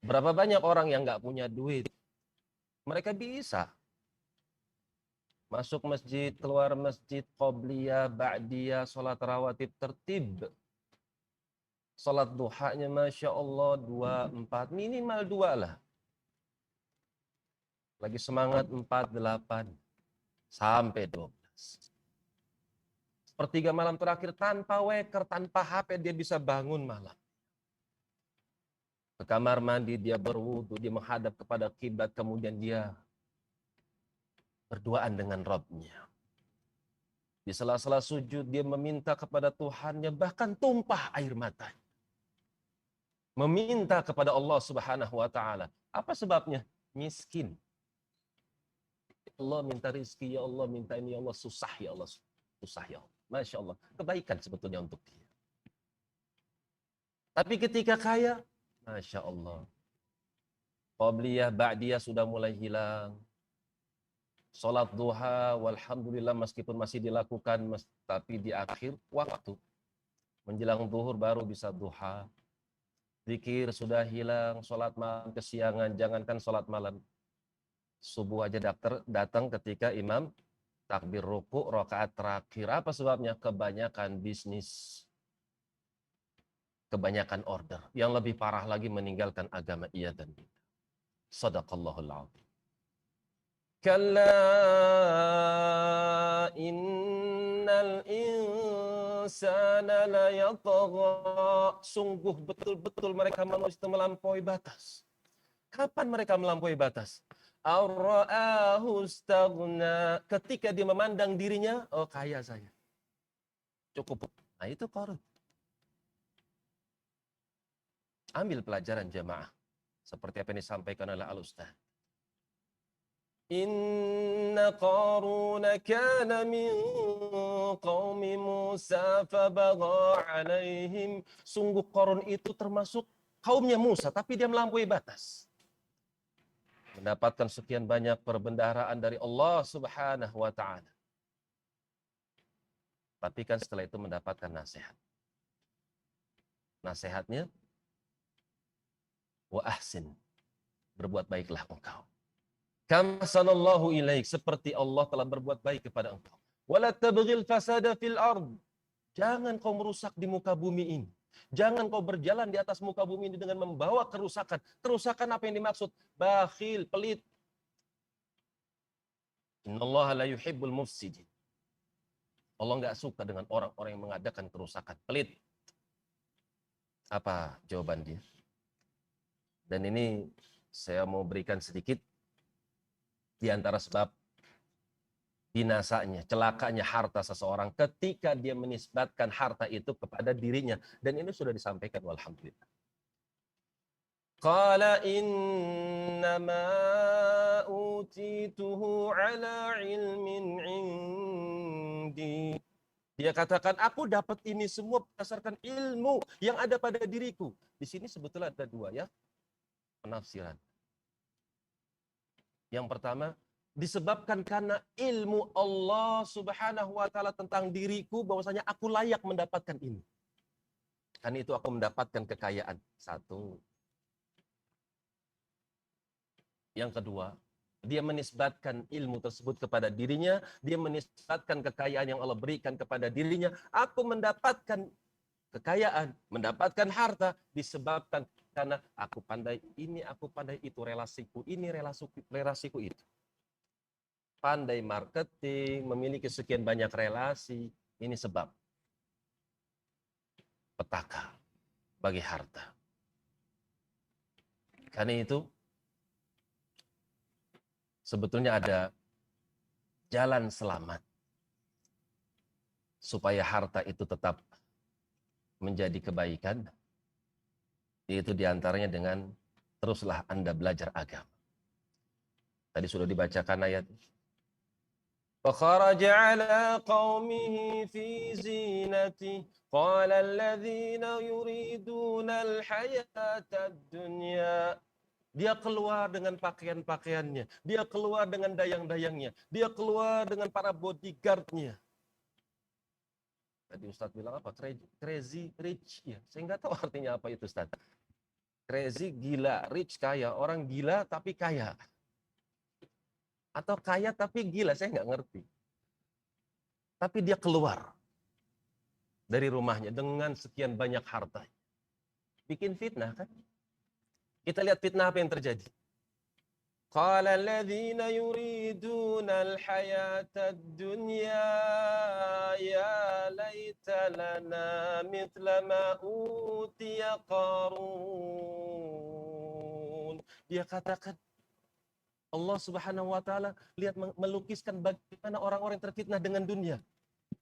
Berapa banyak orang yang nggak punya duit, mereka bisa masuk masjid, keluar masjid, qobliyah, ba'diyah, sholat rawatib tertib. Salat duhanya Masya Allah 2, 4, minimal 2 lah. Lagi semangat 4, 8, sampai 12. Sepertiga malam terakhir tanpa weker, tanpa HP dia bisa bangun malam. Ke kamar mandi dia berwudu, dia menghadap kepada kiblat, kemudian dia berduaan dengan Rabbnya. Di sela-sela sujud dia meminta kepada Tuhannya, bahkan tumpah air matanya. Meminta kepada Allah Subhanahu wa taala. Apa sebabnya? Miskin. Ya Allah minta rizki, ya Allah minta ini, ya Allah susah, ya Allah susah, ya Allah. Masya Allah, kebaikan sebetulnya untuk dia. Tapi ketika kaya, Masya Allah, Qobliyah, Ba'diyah sudah mulai hilang. Salat duha, walhamdulillah meskipun masih dilakukan, tapi di akhir waktu. Menjelang zuhur baru bisa duha. Zikir sudah hilang, sholat malam kesiangan, jangankan sholat malam. Subuh aja datang ketika imam takbir ruku, rakaat terakhir. Apa sebabnya? Kebanyakan bisnis. Kebanyakan order. Yang lebih parah lagi meninggalkan agama ia dan kita. Sadaqallahul azim. Kalla innal insana la yatagha. Sungguh betul-betul mereka manusia itu melampaui batas. Kapan mereka melampaui batas? Ar-ra'ahu istaghna. Ketika dia memandang dirinya, oh kaya saya. Cukup. Nah itu Qarun. Ambil pelajaran jamaah. Seperti apa yang disampaikan oleh Al-Ustaz. Inna Qaruna kana min qaumi Musa fabagha alaihim. Sungguh Qarun itu termasuk kaumnya Musa, tapi dia melampaui batas. Mendapatkan sekian banyak perbendaharaan dari Allah Subhanahu wa taala. Tapi kan setelah itu mendapatkan nasihat. Nasihatnya, wa ahsin, berbuat baiklah engkau. Kama sanallahu ilaik, seperti Allah telah berbuat baik kepada engkau. Wala tabghil fasada fil ard. Jangan kau merusak di muka bumi ini. Jangan kau berjalan di atas muka bumi ini dengan membawa kerusakan. Kerusakan apa yang dimaksud? Bakhil, pelit. Innallaha la yuhibbul mufsidin. Allah nggak suka dengan orang-orang yang mengadakan kerusakan, pelit. Apa jawaban dia? Dan ini saya mau berikan sedikit di antara sebab binasanya, celakanya harta seseorang ketika dia menisbatkan harta itu kepada dirinya. Dan ini sudah disampaikan, walhamdulillah. Qala innama utituhu ala ilmin indi. Dia katakan, aku dapat ini semua berdasarkan ilmu yang ada pada diriku. Di sini sebetulnya ada dua ya penafsiran. Yang pertama, disebabkan karena ilmu Allah Subhanahu wa taala tentang diriku, bahwasanya aku layak mendapatkan ini. Karena itu aku mendapatkan kekayaan. Satu. Yang kedua, dia menisbatkan ilmu tersebut kepada dirinya, dia menisbatkan kekayaan yang Allah berikan kepada dirinya. Aku mendapatkan kekayaan, mendapatkan harta disebabkan karena aku pandai ini, aku pandai itu, relasiku ini, relasiku itu. Pandai marketing, memiliki sekian banyak relasi, ini sebab. Petaka bagi harta. Karena itu, sebetulnya ada jalan selamat supaya harta itu tetap menjadi kebaikan, yaitu diantaranya dengan teruslah Anda belajar agama. Tadi sudah dibacakan ayat. فَخَرَجَ عَلَى قَوْمِهِ فِي زِينَتِهِ قَالَ الَّذِينَ يُرِيدُونَ الْحَيَاةَ الدُّنْيَا. Dia keluar dengan pakaian-pakaiannya, dia keluar dengan dayang-dayangnya, dia keluar dengan para bodyguardnya. Tadi Ustadz bilang apa? Crazy rich, ya. Saya nggak tahu artinya apa itu, Ustadz. Crazy, gila, rich, kaya. Orang gila tapi kaya. Atau kaya tapi gila, saya nggak ngerti. Tapi dia keluar dari rumahnya dengan sekian banyak harta. Bikin fitnah kan? Kita lihat fitnah apa yang terjadi. Qala alladhina yuriduna al-hayata ad-dunya ya laita lana mithla ma utiya Qarun. Dia katakan, Allah Subhanahu wa taala lihat melukiskan bagaimana orang-orang yang terfitnah dengan dunia.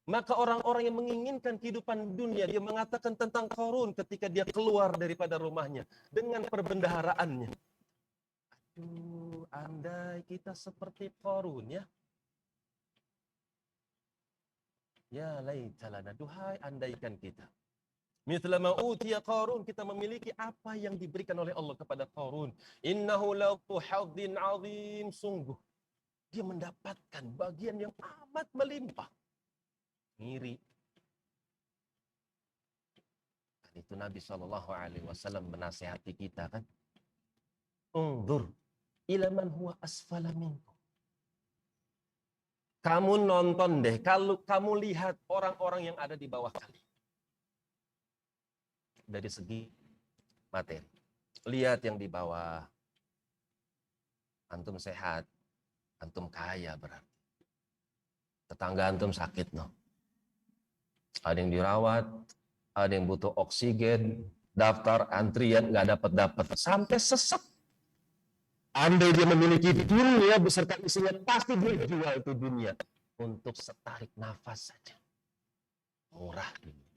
Maka orang-orang yang menginginkan kehidupan dunia, dia mengatakan tentang Qarun ketika dia keluar daripada rumahnya dengan perbendaharaannya. Aduh, andai kita seperti Qarun ya. Ya laitalana, duhai andaikan kita. Mithla ma utiya Qarun, kita memiliki apa yang diberikan oleh Allah kepada Qarun. Innahu lahu hadzin azim, sungguh dia mendapatkan bagian yang amat melimpah. Ngiri. Dan itu Nabi SAW menasihati kita kan. Undur ila man huwa asfala minkum. Kamu nonton deh, kalau kamu lihat orang-orang yang ada di bawah kalian. Dari segi materi. Lihat yang di bawah. Antum sehat, antum kaya berarti. Tetangga antum sakit no. Ada yang dirawat, ada yang butuh oksigen, daftar antrian nggak dapat sampai sesek. Andai dia memiliki dunia beserta isinya, pasti dia jual itu dunia untuk setarik nafas saja. Murah dunia.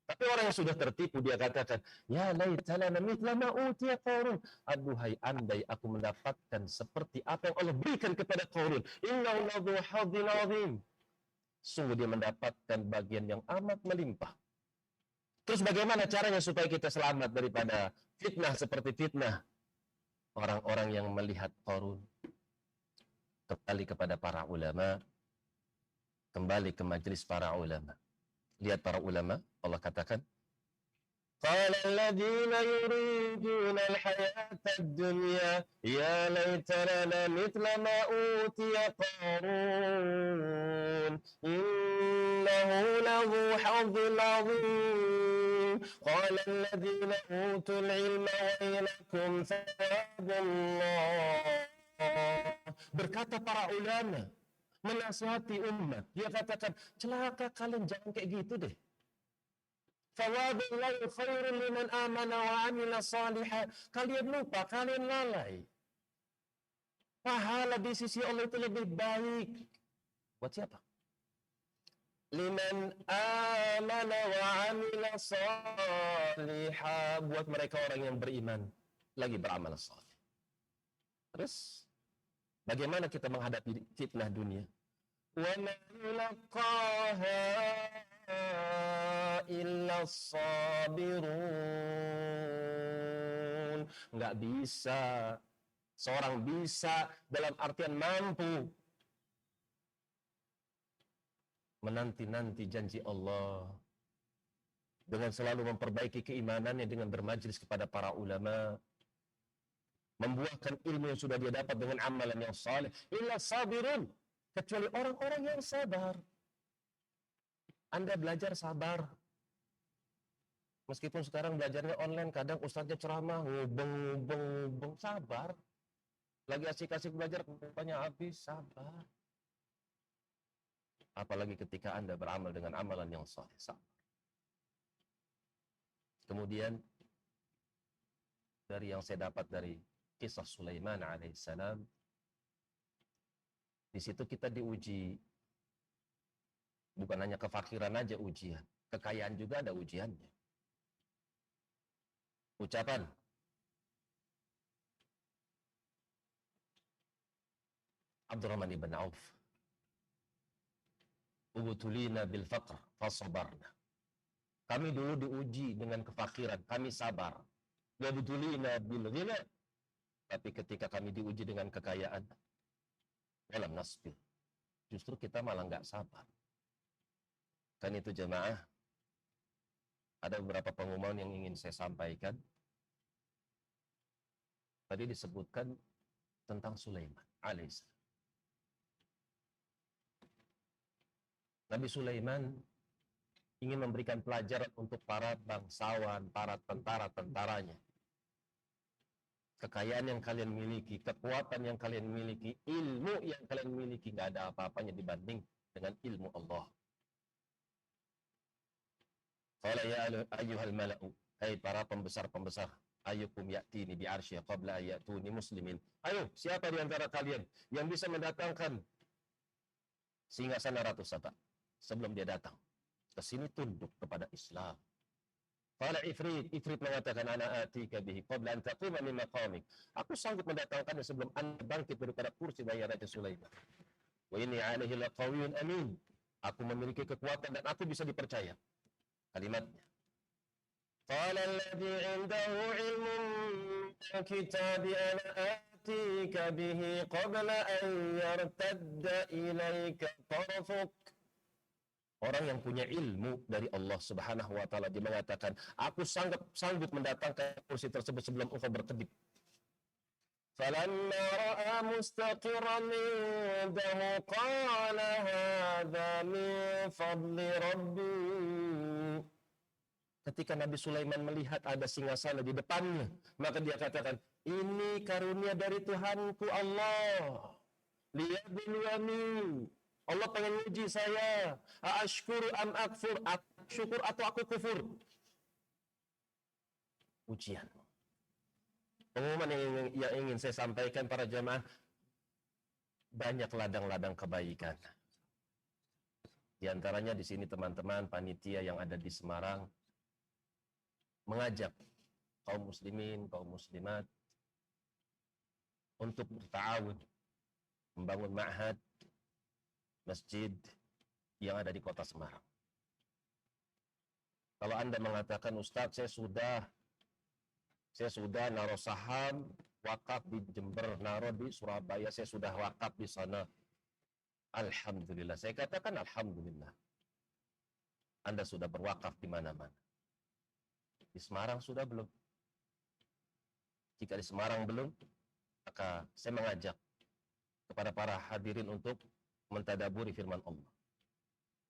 Tapi orang yang sudah tertipu dia katakan, ya laitana mithla ma utiya Qarun. Aduhai andai aku mendapatkan seperti apa yang Allah berikan kepada Qarun. Innahu ladzu hadzin azim. Sungguh dia mendapatkan bagian yang amat melimpah. Terus bagaimana caranya supaya kita selamat daripada fitnah seperti fitnah orang-orang yang melihat Qarun? Kembali kepada para ulama, kembali ke majelis para ulama. Lihat para ulama, Allah katakan, qala alladziina yuriduna al-hayata ad-dunya ya laita lana mithla ma utiya Qarun innahu lahu hadzin 'azim qala alladziina utul 'ilma wailakum thawabullah. Berkata para ulama menasihati umat, dia katakan, celaka kalian, jangan kayak gitu deh. Thawabullahi khairun liman amana wa amila salihan. Kalian lupa, kalian lalai. Pahala di sisi Allah itu lebih baik. Buat siapa? Liman amana wa amila salihan. Buat mereka orang yang beriman lagi beramal saleh. Terus bagaimana kita menghadapi fitnah dunia? Wa ma yulaqaha illa sabirun. Enggak bisa. Seorang bisa dalam artian mampu menanti-nanti janji Allah dengan selalu memperbaiki keimanannya dengan bermajlis kepada para ulama, membuahkan ilmu yang sudah dia dapat dengan amalan yang saleh. Illa sabirun, kecuali orang-orang yang sabar. Anda belajar sabar. Meskipun sekarang belajarnya online, kadang ustadznya ceramah, ngubeng, sabar. Lagi asik-asik belajar, rupanya habis, sabar. Apalagi ketika Anda beramal dengan amalan yang saleh, sabar. Kemudian, dari yang saya dapat dari kisah Sulaiman alaihissalam, di situ kita diuji. Bukan hanya kefakiran aja ujian, kekayaan juga ada ujiannya. Ucapan Abdurrahman ibn Auf, ubtulina bil faqr fasabarna. Kami dulu diuji dengan kefakiran, kami sabar. Wa ubtulina bil ghina, tapi ketika kami diuji dengan kekayaan, walam nasbir, justru kita malah nggak sabar. Kan itu jemaah, ada beberapa pengumuman yang ingin saya sampaikan. Tadi disebutkan tentang Sulaiman alaihissalam. Nabi Sulaiman ingin memberikan pelajaran untuk para bangsawan, para tentara-tentaranya. Kekayaan yang kalian miliki, kekuatan yang kalian miliki, ilmu yang kalian miliki, nggak ada apa-apanya dibanding dengan ilmu Allah. Qala ya ayyuhal mala'u, hai para pembesar-pembesar, ayyukum ya'tini bi'arsyiha qabla ayyatuni muslimin. Ayo, siapa di antara kalian yang bisa mendatangkan singgasana Ratu Saba sebelum dia datang ke sini tunduk kepada Islam. Qala Ifrit mengatakan, ana atika bihi qabla an taquma min maqamik. Aku sanggup mendatangkannya sebelum Anda bangkit daripada kursi dari Raja Sulaiman. Wa inni 'alaihi laqawiyyun amin. Aku memiliki kekuatan dan aku bisa dipercaya. Kalimatnya. Qala alladhi 'indahu 'ilmun min kitabi ana atika bihi qabla an yartadda ilaika tarfuk. Orang yang punya ilmu dari Allah Subhanahu wa taala, dia mengatakan, aku sanggup mendatangkan kursi tersebut sebelum engkau berkedip. Falamma ra'a mustaqirran indahu qala hadza min fadli rabbi. Ketika Nabi Sulaiman melihat ada singgasana di depannya, maka dia katakan, ini karunia dari Tuhanku Allah. Liyabluwani. Allah pengen uji saya. Ashkuru am akfur, syukur atau aku kufur. Ujian. Pengumuman yang ingin saya sampaikan para jamaah, banyak ladang-ladang kebaikan. Di antaranya di sini teman-teman panitia yang ada di Semarang mengajak kaum muslimin, kaum muslimat untuk bertawun, membangun ma'had, masjid yang ada di kota Semarang. Kalau Anda mengatakan, Ustadz, saya sudah naruh saham wakaf di Jember, naruh di Surabaya, saya sudah wakaf di sana. Alhamdulillah. Saya katakan alhamdulillah. Anda sudah berwakaf di mana-mana. Di Semarang sudah belum? Jika di Semarang belum, maka saya mengajak kepada para hadirin untuk mentadaburi firman Allah.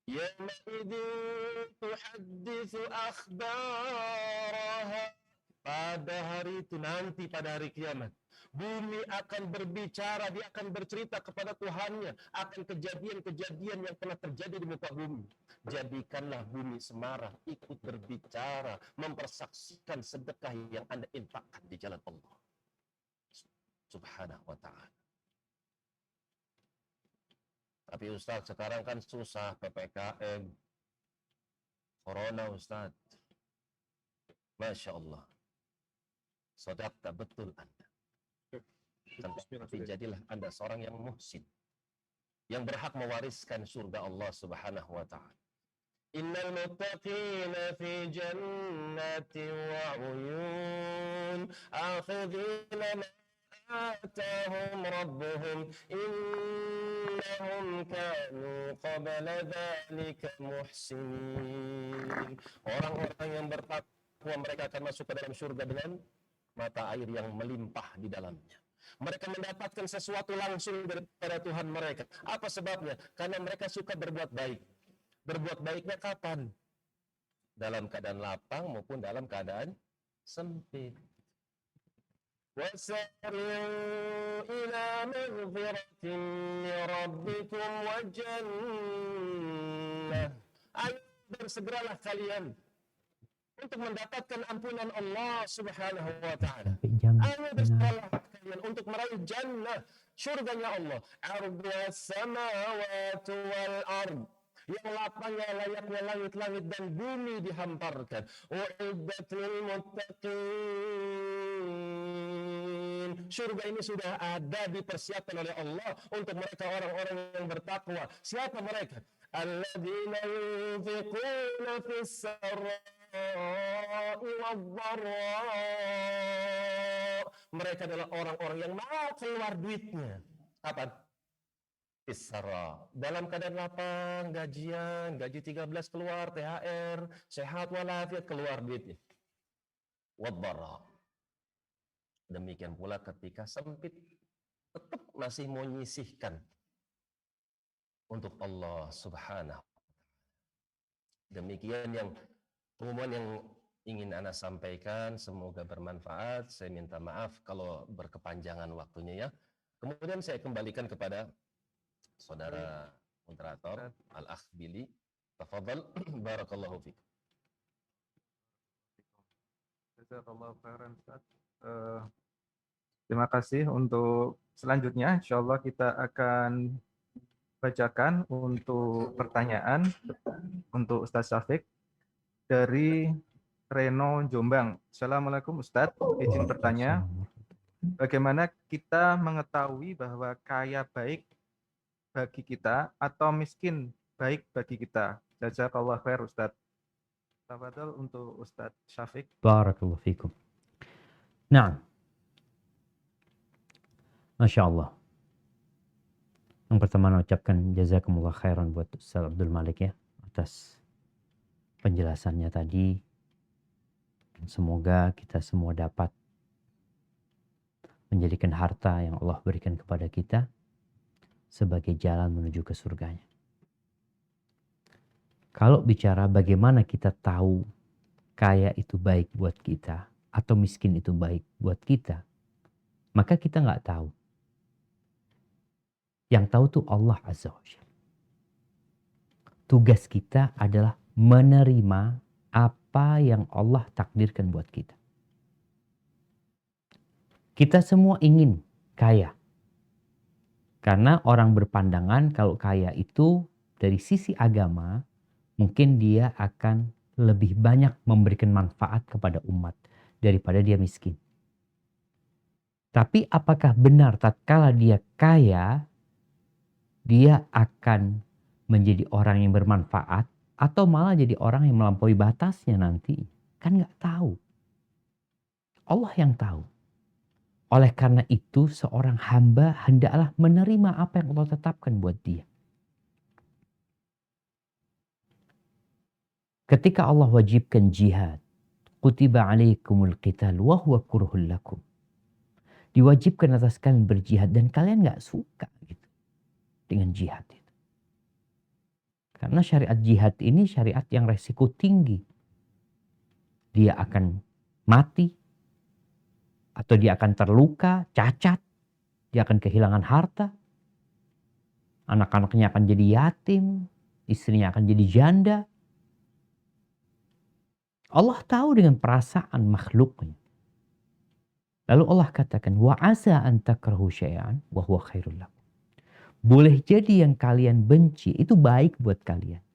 Yawma'idin tuhadditsu akhbaraha. Pada hari itu nanti, pada hari kiamat, bumi akan berbicara, dia akan bercerita kepada Tuhannya akan kejadian-kejadian yang pernah terjadi di muka bumi. Jadikanlah bumi Semarang ikut berbicara, mempersaksikan sedekah yang Anda infakkan di jalan Allah Subhanahu wa ta'ala. Tapi Ustaz, sekarang kan susah, PPKM, Corona Ustaz. Masya Allah. Sodaqta, betul Anda. Tapi jadilah Anda seorang yang muhsin, yang berhak mewariskan surga Allah Subhanahu wa ta'ala. Innal muttaqina fi jannatin wa uyun akhidhina ma atahum rabbuhum innahum kanu qabla dhalika muhsinin. Orang-orang yang bertakwa, mereka akan masuk ke dalam surga dengan mata air yang melimpah di dalamnya. Mereka mendapatkan sesuatu langsung daripada Tuhan mereka. Apa sebabnya? Karena mereka suka berbuat baik. Berbuat baiknya kapan? Dalam keadaan lapang maupun dalam keadaan sempit. وَسَارِعُوا إِلَى مَغْفِرَةٍ مِّن رَّبِّكُمْ وَجَنَّةٍ. Ayo bersegeralah kalian untuk mendapatkan ampunan Allah Subhanahu wa ta'ala. Ayo bersegeralah kalian untuk meraih jannah, surganya Allah. Ardhuha samawati wal ard. Yang lapangnya layaknya langit-langit dan bumi dihamparkan. U'iddat lil muttaqin. Surga ini sudah ada, dipersiapkan oleh Allah untuk mereka orang-orang yang bertakwa. Siapa mereka? Alladzina yunfiquna fis sarra'i wad-dharra. Mereka adalah orang-orang yang mau keluar duitnya. Kapan? Isra, dalam keadaan lapang, gajian, gaji 13 keluar, THR, sehat walafiat keluar duitnya. Wadbarra. Demikian pula ketika sempit, tetap masih mau nyisihkan untuk Allah Subhanahu. Demikian yang pengumuman yang ingin Ana sampaikan, semoga bermanfaat. Saya minta maaf kalau berkepanjangan waktunya ya. Kemudian saya kembalikan kepada Saudara moderator Al-Akh Billy, tafadhal. Barakallahu fiik. Jazakallahu khairan Ustaz. Terima kasih untuk selanjutnya. Insyaallah kita akan bacakan untuk pertanyaan untuk Ustaz Syafiq dari Reno Jombang. Assalamualaikum Ustaz, izin bertanya, bagaimana kita mengetahui bahwa kaya baik bagi kita atau miskin baik bagi kita? Jazakallah khair Ustaz. Tafadhal untuk Ustaz Syafiq. Barakallahu fikum. Nah, Masya Allah. Yang pertama saya ucapkan jazakumullah khairan buat Ustaz Abdul Malik ya atas penjelasannya tadi. Semoga kita semua dapat menjadikan harta yang Allah berikan kepada kita sebagai jalan menuju ke surganya. Kalau bicara bagaimana kita tahu kaya itu baik buat kita atau miskin itu baik buat kita, maka kita nggak tahu. Yang tahu tuh Allah Azza wa Jalla. Tugas kita adalah menerima apa yang Allah takdirkan buat kita. Kita semua ingin kaya. Karena orang berpandangan kalau kaya itu dari sisi agama mungkin dia akan lebih banyak memberikan manfaat kepada umat daripada dia miskin. Tapi apakah benar tatkala dia kaya, dia akan menjadi orang yang bermanfaat atau malah jadi orang yang melampaui batasnya nanti? Kan nggak tahu. Allah yang tahu. Oleh karena itu seorang hamba hendaklah menerima apa yang Allah tetapkan buat dia. Ketika Allah wajibkan jihad, kutiba alaikumul qital wa huwa kurhul lakum. Diwajibkan atas kalian berjihad dan kalian nggak suka gitu dengan jihad itu. Karena syariat jihad ini syariat yang resiko tinggi. Dia akan mati, atau dia akan terluka, cacat, dia akan kehilangan harta, anak-anaknya akan jadi yatim, istrinya akan jadi janda. Allah tahu dengan perasaan makhluknya. Lalu Allah katakan, wa asa an takrahu syai'an wa huwa khairul lakum. Boleh jadi yang kalian benci itu baik buat kalian.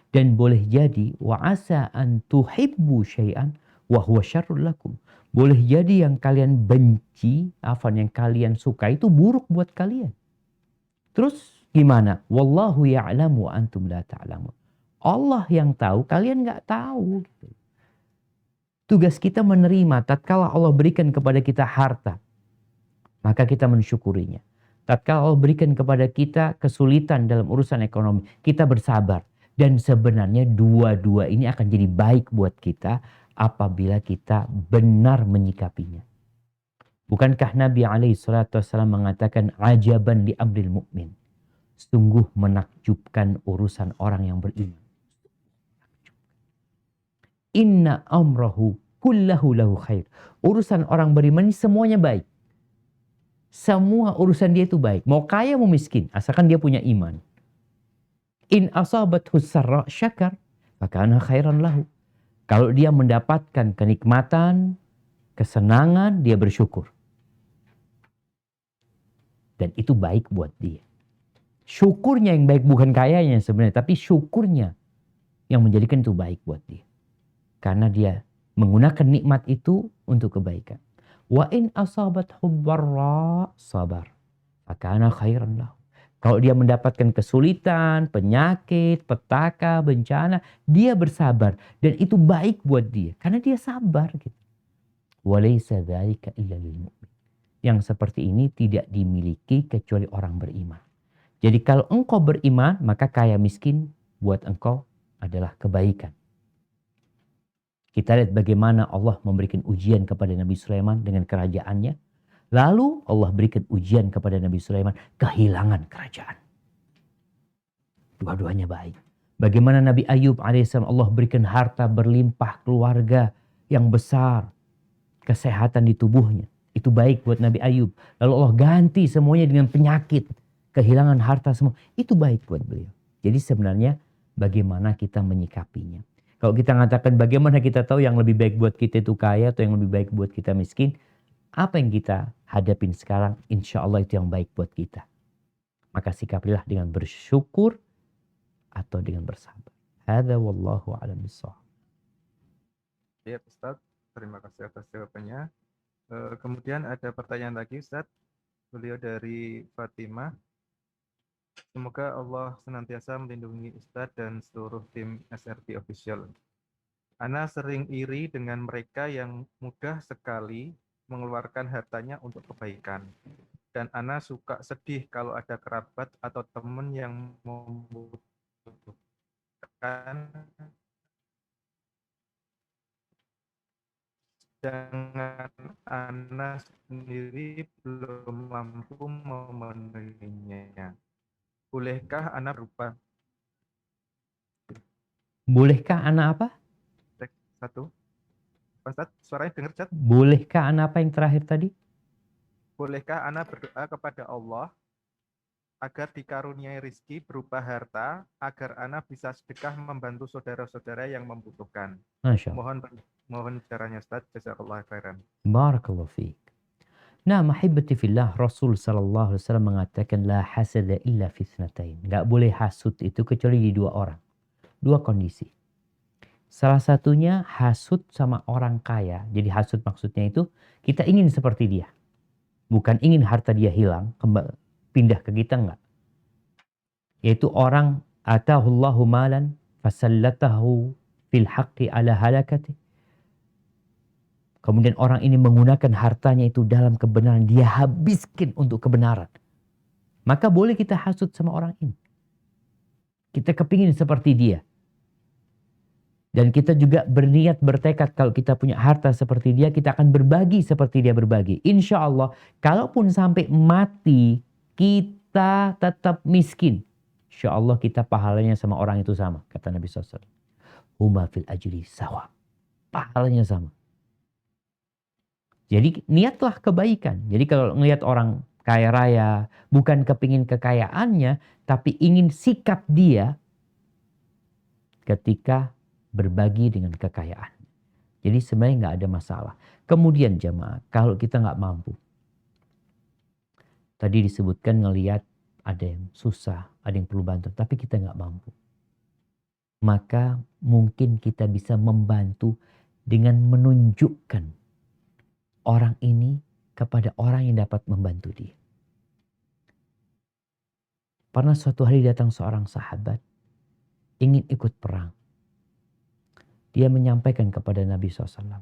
Dan boleh jadi wa asa an tuhibbu syai'an wa huwa syarrul lakum. Boleh jadi yang kalian benci, yang kalian suka itu buruk buat kalian. Terus gimana? Wallahu ya'lamu wa antum la ta'lamun. Allah yang tahu, kalian nggak tahu. Tugas kita menerima. Tatkala Allah berikan kepada kita harta, maka kita mensyukurinya. Tatkala Allah berikan kepada kita kesulitan dalam urusan ekonomi, kita bersabar. Dan sebenarnya dua-dua ini akan jadi baik buat kita apabila kita benar menyikapinya. Bukankah Nabi SAW mengatakan ajaban li amril mu'min. Sungguh menakjubkan urusan orang yang beriman. Inna amrahu kullahu lahu khair. Urusan orang beriman ini semuanya baik. Semua urusan dia itu baik. Mau kaya mau miskin. Asalkan dia punya iman. In asabathu sarra syakar. Fakana khairan lahu. Kalau dia mendapatkan kenikmatan, kesenangan, dia bersyukur. Dan itu baik buat dia. Syukurnya yang baik, bukan kayanya sebenarnya. Tapi syukurnya yang menjadikan itu baik buat dia. Karena dia menggunakan nikmat itu untuk kebaikan. Wa in asabathu dharra sabar. Fakana khairan lahu. Kalau dia mendapatkan kesulitan, penyakit, petaka, bencana, dia bersabar. Dan itu baik buat dia. Karena dia sabar. Gitu. Walaysa dzalika illa lil mu'min. Yang seperti ini tidak dimiliki kecuali orang beriman. Jadi kalau engkau beriman, maka kaya miskin buat engkau adalah kebaikan. Kita lihat bagaimana Allah memberikan ujian kepada Nabi Sulaiman dengan kerajaannya. Lalu Allah berikan ujian kepada Nabi Sulaiman, kehilangan kerajaan. Dua-duanya baik. Bagaimana Nabi Ayub alaihissalam Allah berikan harta berlimpah, keluarga yang besar, kesehatan di tubuhnya. Itu baik buat Nabi Ayub. Lalu Allah ganti semuanya dengan penyakit, kehilangan harta semua. Itu baik buat beliau. Jadi sebenarnya bagaimana kita menyikapinya. Kalau kita mengatakan bagaimana kita tahu yang lebih baik buat kita itu kaya atau yang lebih baik buat kita miskin. Apa yang kita hadapin sekarang, insya Allah itu yang baik buat kita. Maka sikapilah dengan bersyukur atau dengan bersabar. Hadza wallahu a'lam bishawab. Ya Ustaz, terima kasih atas jawabannya. Kemudian ada pertanyaan lagi Ustaz. Beliau dari Fatimah. Semoga Allah senantiasa melindungi Ustaz dan seluruh tim SRT Official. Ana sering iri dengan mereka yang mudah sekali mengeluarkan hartanya untuk kebaikan. Dan Ana suka sedih kalau ada kerabat atau teman yang membutuhkan, sedangkan Ana sendiri belum mampu memenuhinya. Bolehkah Ana berubah? Bolehkah Ana apa? Satu. Ustaz, suaranya dengar, Ustaz? Bolehkah Ana apa yang terakhir tadi? Bolehkah Ana berdoa kepada Allah agar dikaruniai rizki berupa harta, agar Ana bisa sedekah membantu saudara-saudara yang membutuhkan? Masya Allah. Mohon caranya Ustaz. Jazakallah khairan. Barakallahu fiik. Nah, mahibati fillah, Rasul sallallahu alaihi wasallam mengatakan la hasada illa fi itsnatain. Enggak boleh hasud itu kecuali di dua orang. Dua kondisi. Salah satunya hasut sama orang kaya. Jadi hasut maksudnya itu kita ingin seperti dia. Bukan ingin harta dia hilang, pindah ke kita, enggak. Yaitu orang atahullahu malan fasallatahu fil haqqi ala halakati. Kemudian orang ini menggunakan hartanya itu dalam kebenaran. Dia habiskan untuk kebenaran. Maka boleh kita hasut sama orang ini. Kita kepingin seperti dia. Dan kita juga berniat bertekad kalau kita punya harta seperti dia, kita akan berbagi seperti dia berbagi. Insya Allah, kalaupun sampai mati, kita tetap miskin. Insya Allah kita pahalanya sama orang itu sama. Kata Nabi SAW. Huma fil ajri sawa. Pahalanya sama. Jadi niatlah kebaikan. Jadi kalau ngelihat orang kaya raya, bukan kepingin kekayaannya, tapi ingin sikap dia ketika berbagi dengan kekayaan. Jadi sebenarnya nggak ada masalah. Kemudian jemaah, kalau kita nggak mampu. Tadi disebutkan ngelihat ada yang susah, ada yang perlu bantu, tapi kita nggak mampu. Maka mungkin kita bisa membantu dengan menunjukkan orang ini kepada orang yang dapat membantu dia. Pernah suatu hari datang seorang sahabat ingin ikut perang. Dia menyampaikan kepada Nabi SAW.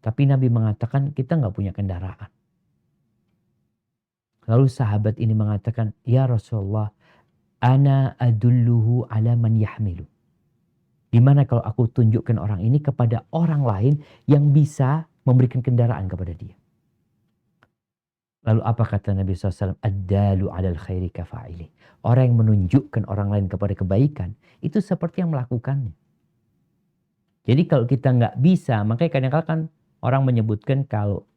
Tapi Nabi mengatakan kita nggak punya kendaraan. Lalu sahabat ini mengatakan, ya Rasulullah, ana adulluhu ala man yahmilu. Dimana kalau aku tunjukkan orang ini kepada orang lain yang bisa memberikan kendaraan kepada dia. Lalu apa kata Nabi SAW? Ad-dalu alal khairi kafa'ili. Orang yang menunjukkan orang lain kepada kebaikan, itu seperti yang melakukannya. Jadi kalau kita nggak bisa, makanya kadang-kadang kan orang menyebutkan kalau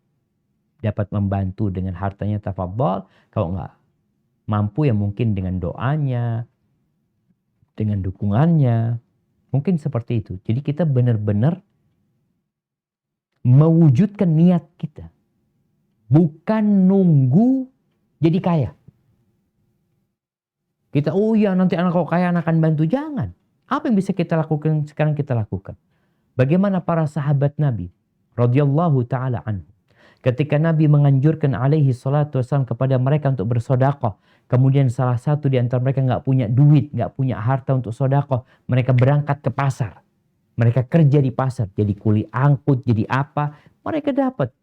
dapat membantu dengan hartanya tafadhol, kalau nggak mampu ya mungkin dengan doanya, dengan dukungannya, mungkin seperti itu. Jadi kita benar-benar mewujudkan niat kita. Bukan nunggu jadi kaya. Kita, oh ya nanti anak kalau kaya anak akan bantu. Jangan. Apa yang bisa kita lakukan sekarang kita lakukan. Bagaimana para sahabat Nabi radhiyallahu ta'ala anhu. Ketika Nabi menganjurkan alaihi salatu wassalam kepada mereka untuk bersedekah. Kemudian salah satu di antara mereka nggak punya duit, nggak punya harta untuk sedekah. Mereka berangkat ke pasar. Mereka kerja di pasar, jadi kuli angkut, jadi apa. Mereka dapat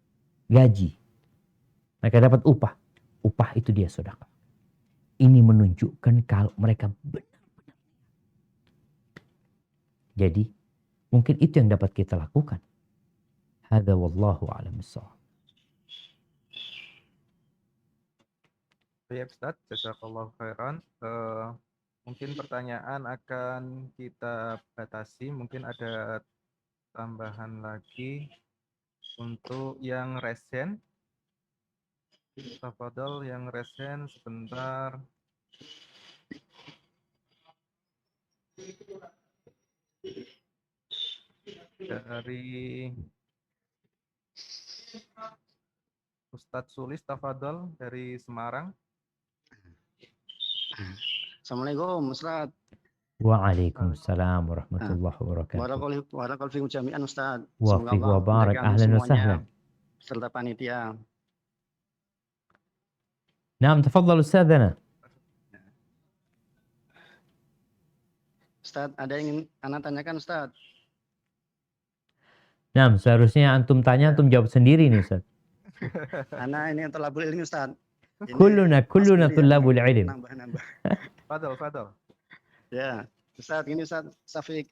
gaji. Mereka dapat upah. Upah itu dia sedekah. Ini menunjukkan kalau mereka benar-benar. Jadi, mungkin itu yang dapat kita lakukan. Hadza wallahu a'lam bissawab. Ya Ustaz, jazakallahu khairan. Mungkin pertanyaan akan kita batasi, mungkin ada tambahan lagi untuk yang resen. Tafadhol yang resen sebentar. Dari Ustadz Sulis tafadhol dari Semarang. Assalamualaikum Ustaz. Waalaikumsalam warahmatullahi wabarakatuh. Barakallahu fikum jami'an Ustaz. Wa fiik wa barak. Ahlan wa sahlan. Serta panitia. Naam, tafadhal Ustadzana. Ustaz, ada yang ingin Ana tanyakan Ustaz? Naam, seharusnya antum tanya, antum jawab sendiri nih Ustaz. Ana ini thalabul ilmi Ustaz. Kulluna thalabul ilm. Nambah. Fadol. Ya, Ustaz, ini Ustaz Syafiq.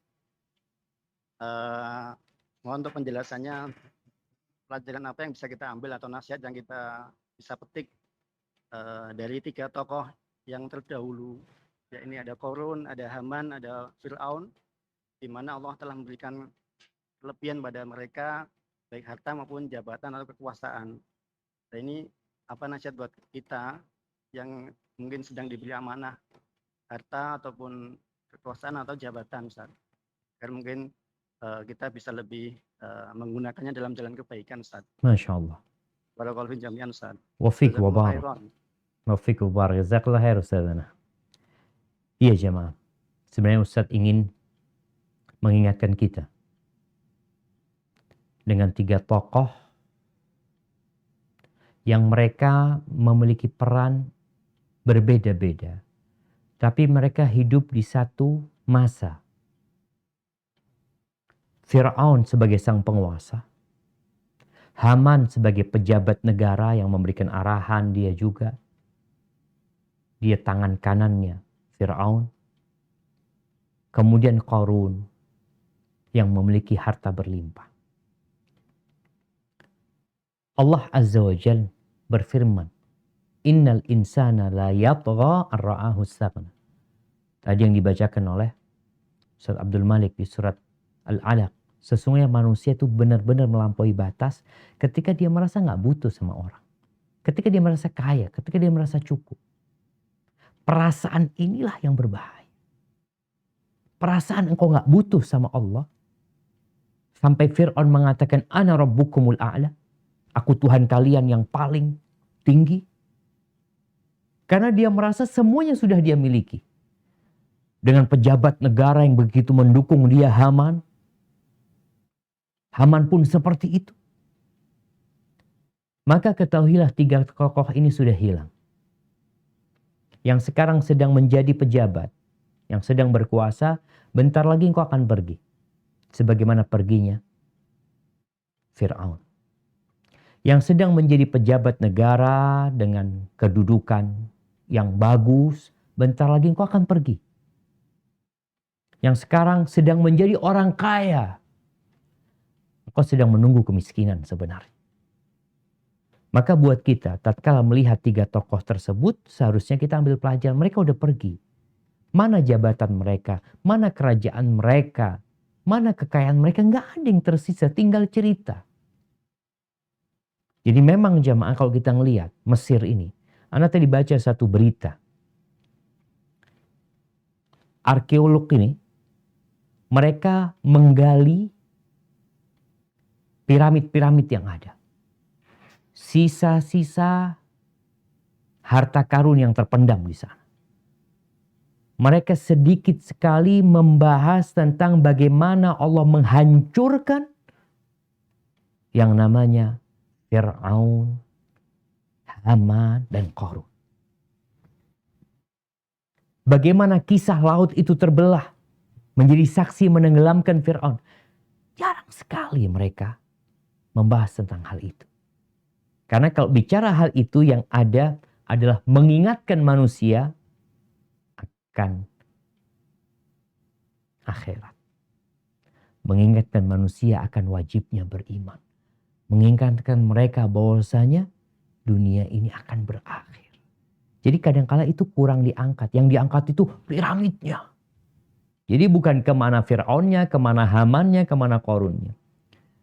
Mohon untuk penjelasannya, pelajaran apa yang bisa kita ambil atau nasihat yang kita bisa petik dari 3 tokoh yang terdahulu. Ya, ini ada Qarun, ada Haman, ada Fir'aun, di mana Allah telah memberikan kelebihan pada mereka, baik harta maupun jabatan atau kekuasaan. Dan ini apa nasihat buat kita yang mungkin sedang diberi amanah harta ataupun kekuasaan atau jabatan, Ustaz. Karena mungkin kita bisa lebih menggunakannya dalam jalan kebaikan, Ustaz. Masya Allah. Barakallahu fikum jami'an, Ustaz. Wa fiik wa barak. Khairan. Wa fiik wa barak. Jazakallah khair Ustadzana. Iya jemaah. Sebenarnya Ustaz ingin mengingatkan kita dengan 3 tokoh yang mereka memiliki peran berbeda-beda, tapi mereka hidup di satu masa. Fir'aun sebagai sang penguasa, Haman sebagai pejabat negara yang memberikan arahan, dia juga. Dia tangan kanannya Fir'aun. Kemudian Qarun yang memiliki harta berlimpah. Allah Azza wa Jal berfirman, Innal insana la yatgha ar-ra'ahu istaghna. Tadi yang dibacakan oleh Ustaz Abdul Malik di surat Al-Alaq. Sesungguhnya manusia itu benar-benar melampaui batas ketika dia merasa nggak butuh sama orang. Ketika dia merasa kaya, ketika dia merasa cukup. Perasaan inilah yang berbahaya. Perasaan engkau nggak butuh sama Allah. Sampai Fir'aun mengatakan, Ana rabbukumul a'la. Aku Tuhan kalian yang paling tinggi. Karena dia merasa semuanya sudah dia miliki. Dengan pejabat negara yang begitu mendukung dia, Haman. Haman pun seperti itu. Maka ketahuilah 3 tokoh ini sudah hilang. Yang sekarang sedang menjadi pejabat, yang sedang berkuasa, bentar lagi engkau akan pergi. Sebagaimana perginya Fir'aun. Yang sedang menjadi pejabat negara dengan kedudukan yang bagus, bentar lagi engkau akan pergi. Yang sekarang sedang menjadi orang kaya, engkau sedang menunggu kemiskinan sebenarnya. Maka buat kita, tatkala melihat 3 tokoh tersebut, seharusnya kita ambil pelajaran. Mereka udah pergi. Mana jabatan mereka? Mana kerajaan mereka? Mana kekayaan mereka? Nggak ada yang tersisa, tinggal cerita. Jadi memang jamaah kalau kita ngelihat Mesir ini. Anda tadi baca satu berita. Arkeolog ini, mereka menggali piramid-piramid yang ada. Sisa-sisa harta karun yang terpendam di sana. Mereka sedikit sekali membahas tentang bagaimana Allah menghancurkan yang namanya Fir'aun, Haman, dan Qarun. Bagaimana kisah laut itu terbelah menjadi saksi menenggelamkan Fir'aun. Jarang sekali mereka membahas tentang hal itu. Karena kalau bicara hal itu yang ada adalah mengingatkan manusia akan akhirat. Mengingatkan manusia akan wajibnya beriman. Mengingatkan mereka bahwasanya dunia ini akan berakhir. Jadi kadang-kala itu kurang diangkat. Yang diangkat itu piramidnya. Jadi bukan kemana Fir'aunnya, kemana Hamannya, kemana Qarunnya.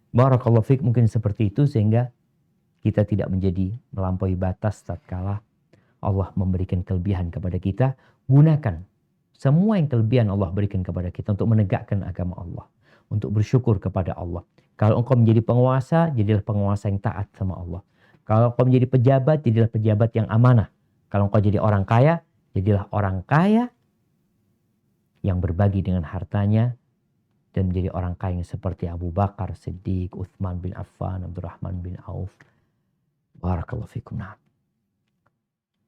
Barakallahu fiik, mungkin seperti itu sehingga kita tidak menjadi melampaui batas tatkala Allah memberikan kelebihan kepada kita. Gunakan semua yang kelebihan Allah berikan kepada kita untuk menegakkan agama Allah. Untuk bersyukur kepada Allah. Kalau engkau menjadi penguasa, jadilah penguasa yang taat sama Allah. Kalau engkau menjadi pejabat, jadilah pejabat yang amanah. Kalau engkau jadi orang kaya, jadilah orang kaya yang berbagi dengan hartanya dan menjadi orang kaya seperti Abu Bakar Siddiq, Uthman bin Affan, Abdurrahman bin Auf. Barakallahu fikum.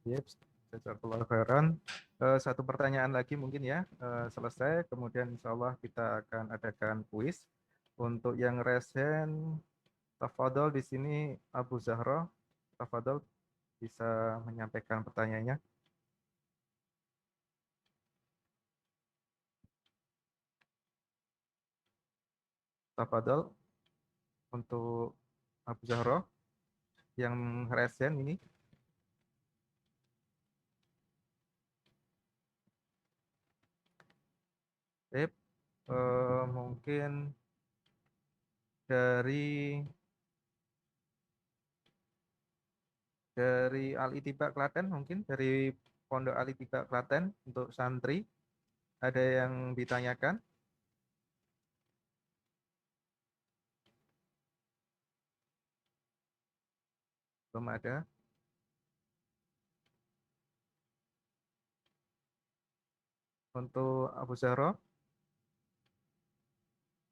Yep, jazakallahu khairan. Satu pertanyaan lagi mungkin ya, selesai. Kemudian insya Allah kita akan adakan kuis. Untuk yang resen, tafadhol di sini Abu Zahra, tafadhol bisa menyampaikan pertanyaannya. Tafadhol untuk Abu Zahra yang resen ini. Mungkin dari Al-Ittiba Klaten, mungkin dari Pondok Al-Ittiba Klaten untuk santri ada yang ditanyakan? Belum ada. Untuk Abu Zahra?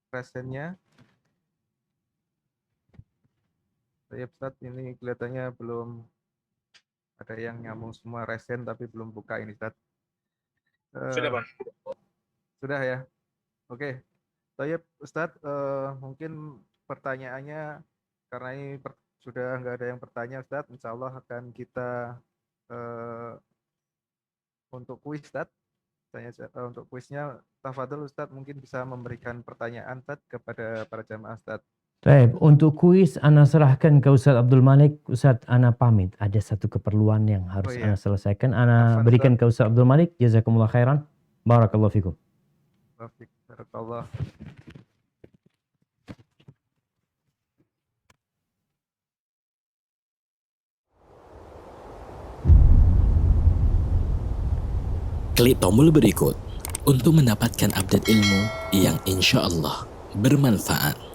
resennya. Saya Ustaz, ini kelihatannya belum ada yang nyambung semua resen tapi belum buka ini Ustaz. Sudah, Bang. Sudah ya. Oke. Tayyib Ustaz, mungkin pertanyaannya karena ini sudah nggak ada yang bertanya Ustaz, insya Allah akan kita untuk kuis Ustaz. Untuk kuisnya, tafadhol Ustaz mungkin bisa memberikan pertanyaan Ustaz kepada para jamaah Ustaz. Baik, untuk kuis ana serahkan ke Ustaz Abdul Malik. Ustaz, ana pamit. Ada satu keperluan yang harus iya. ana selesaikan. Ana Afwan, berikan ke Ustaz Abdul Malik. Jazakumullah khairan. Barakallahu fikum. Barakallah. Klik tombol berikut untuk mendapatkan update ilmu yang insya Allah bermanfaat.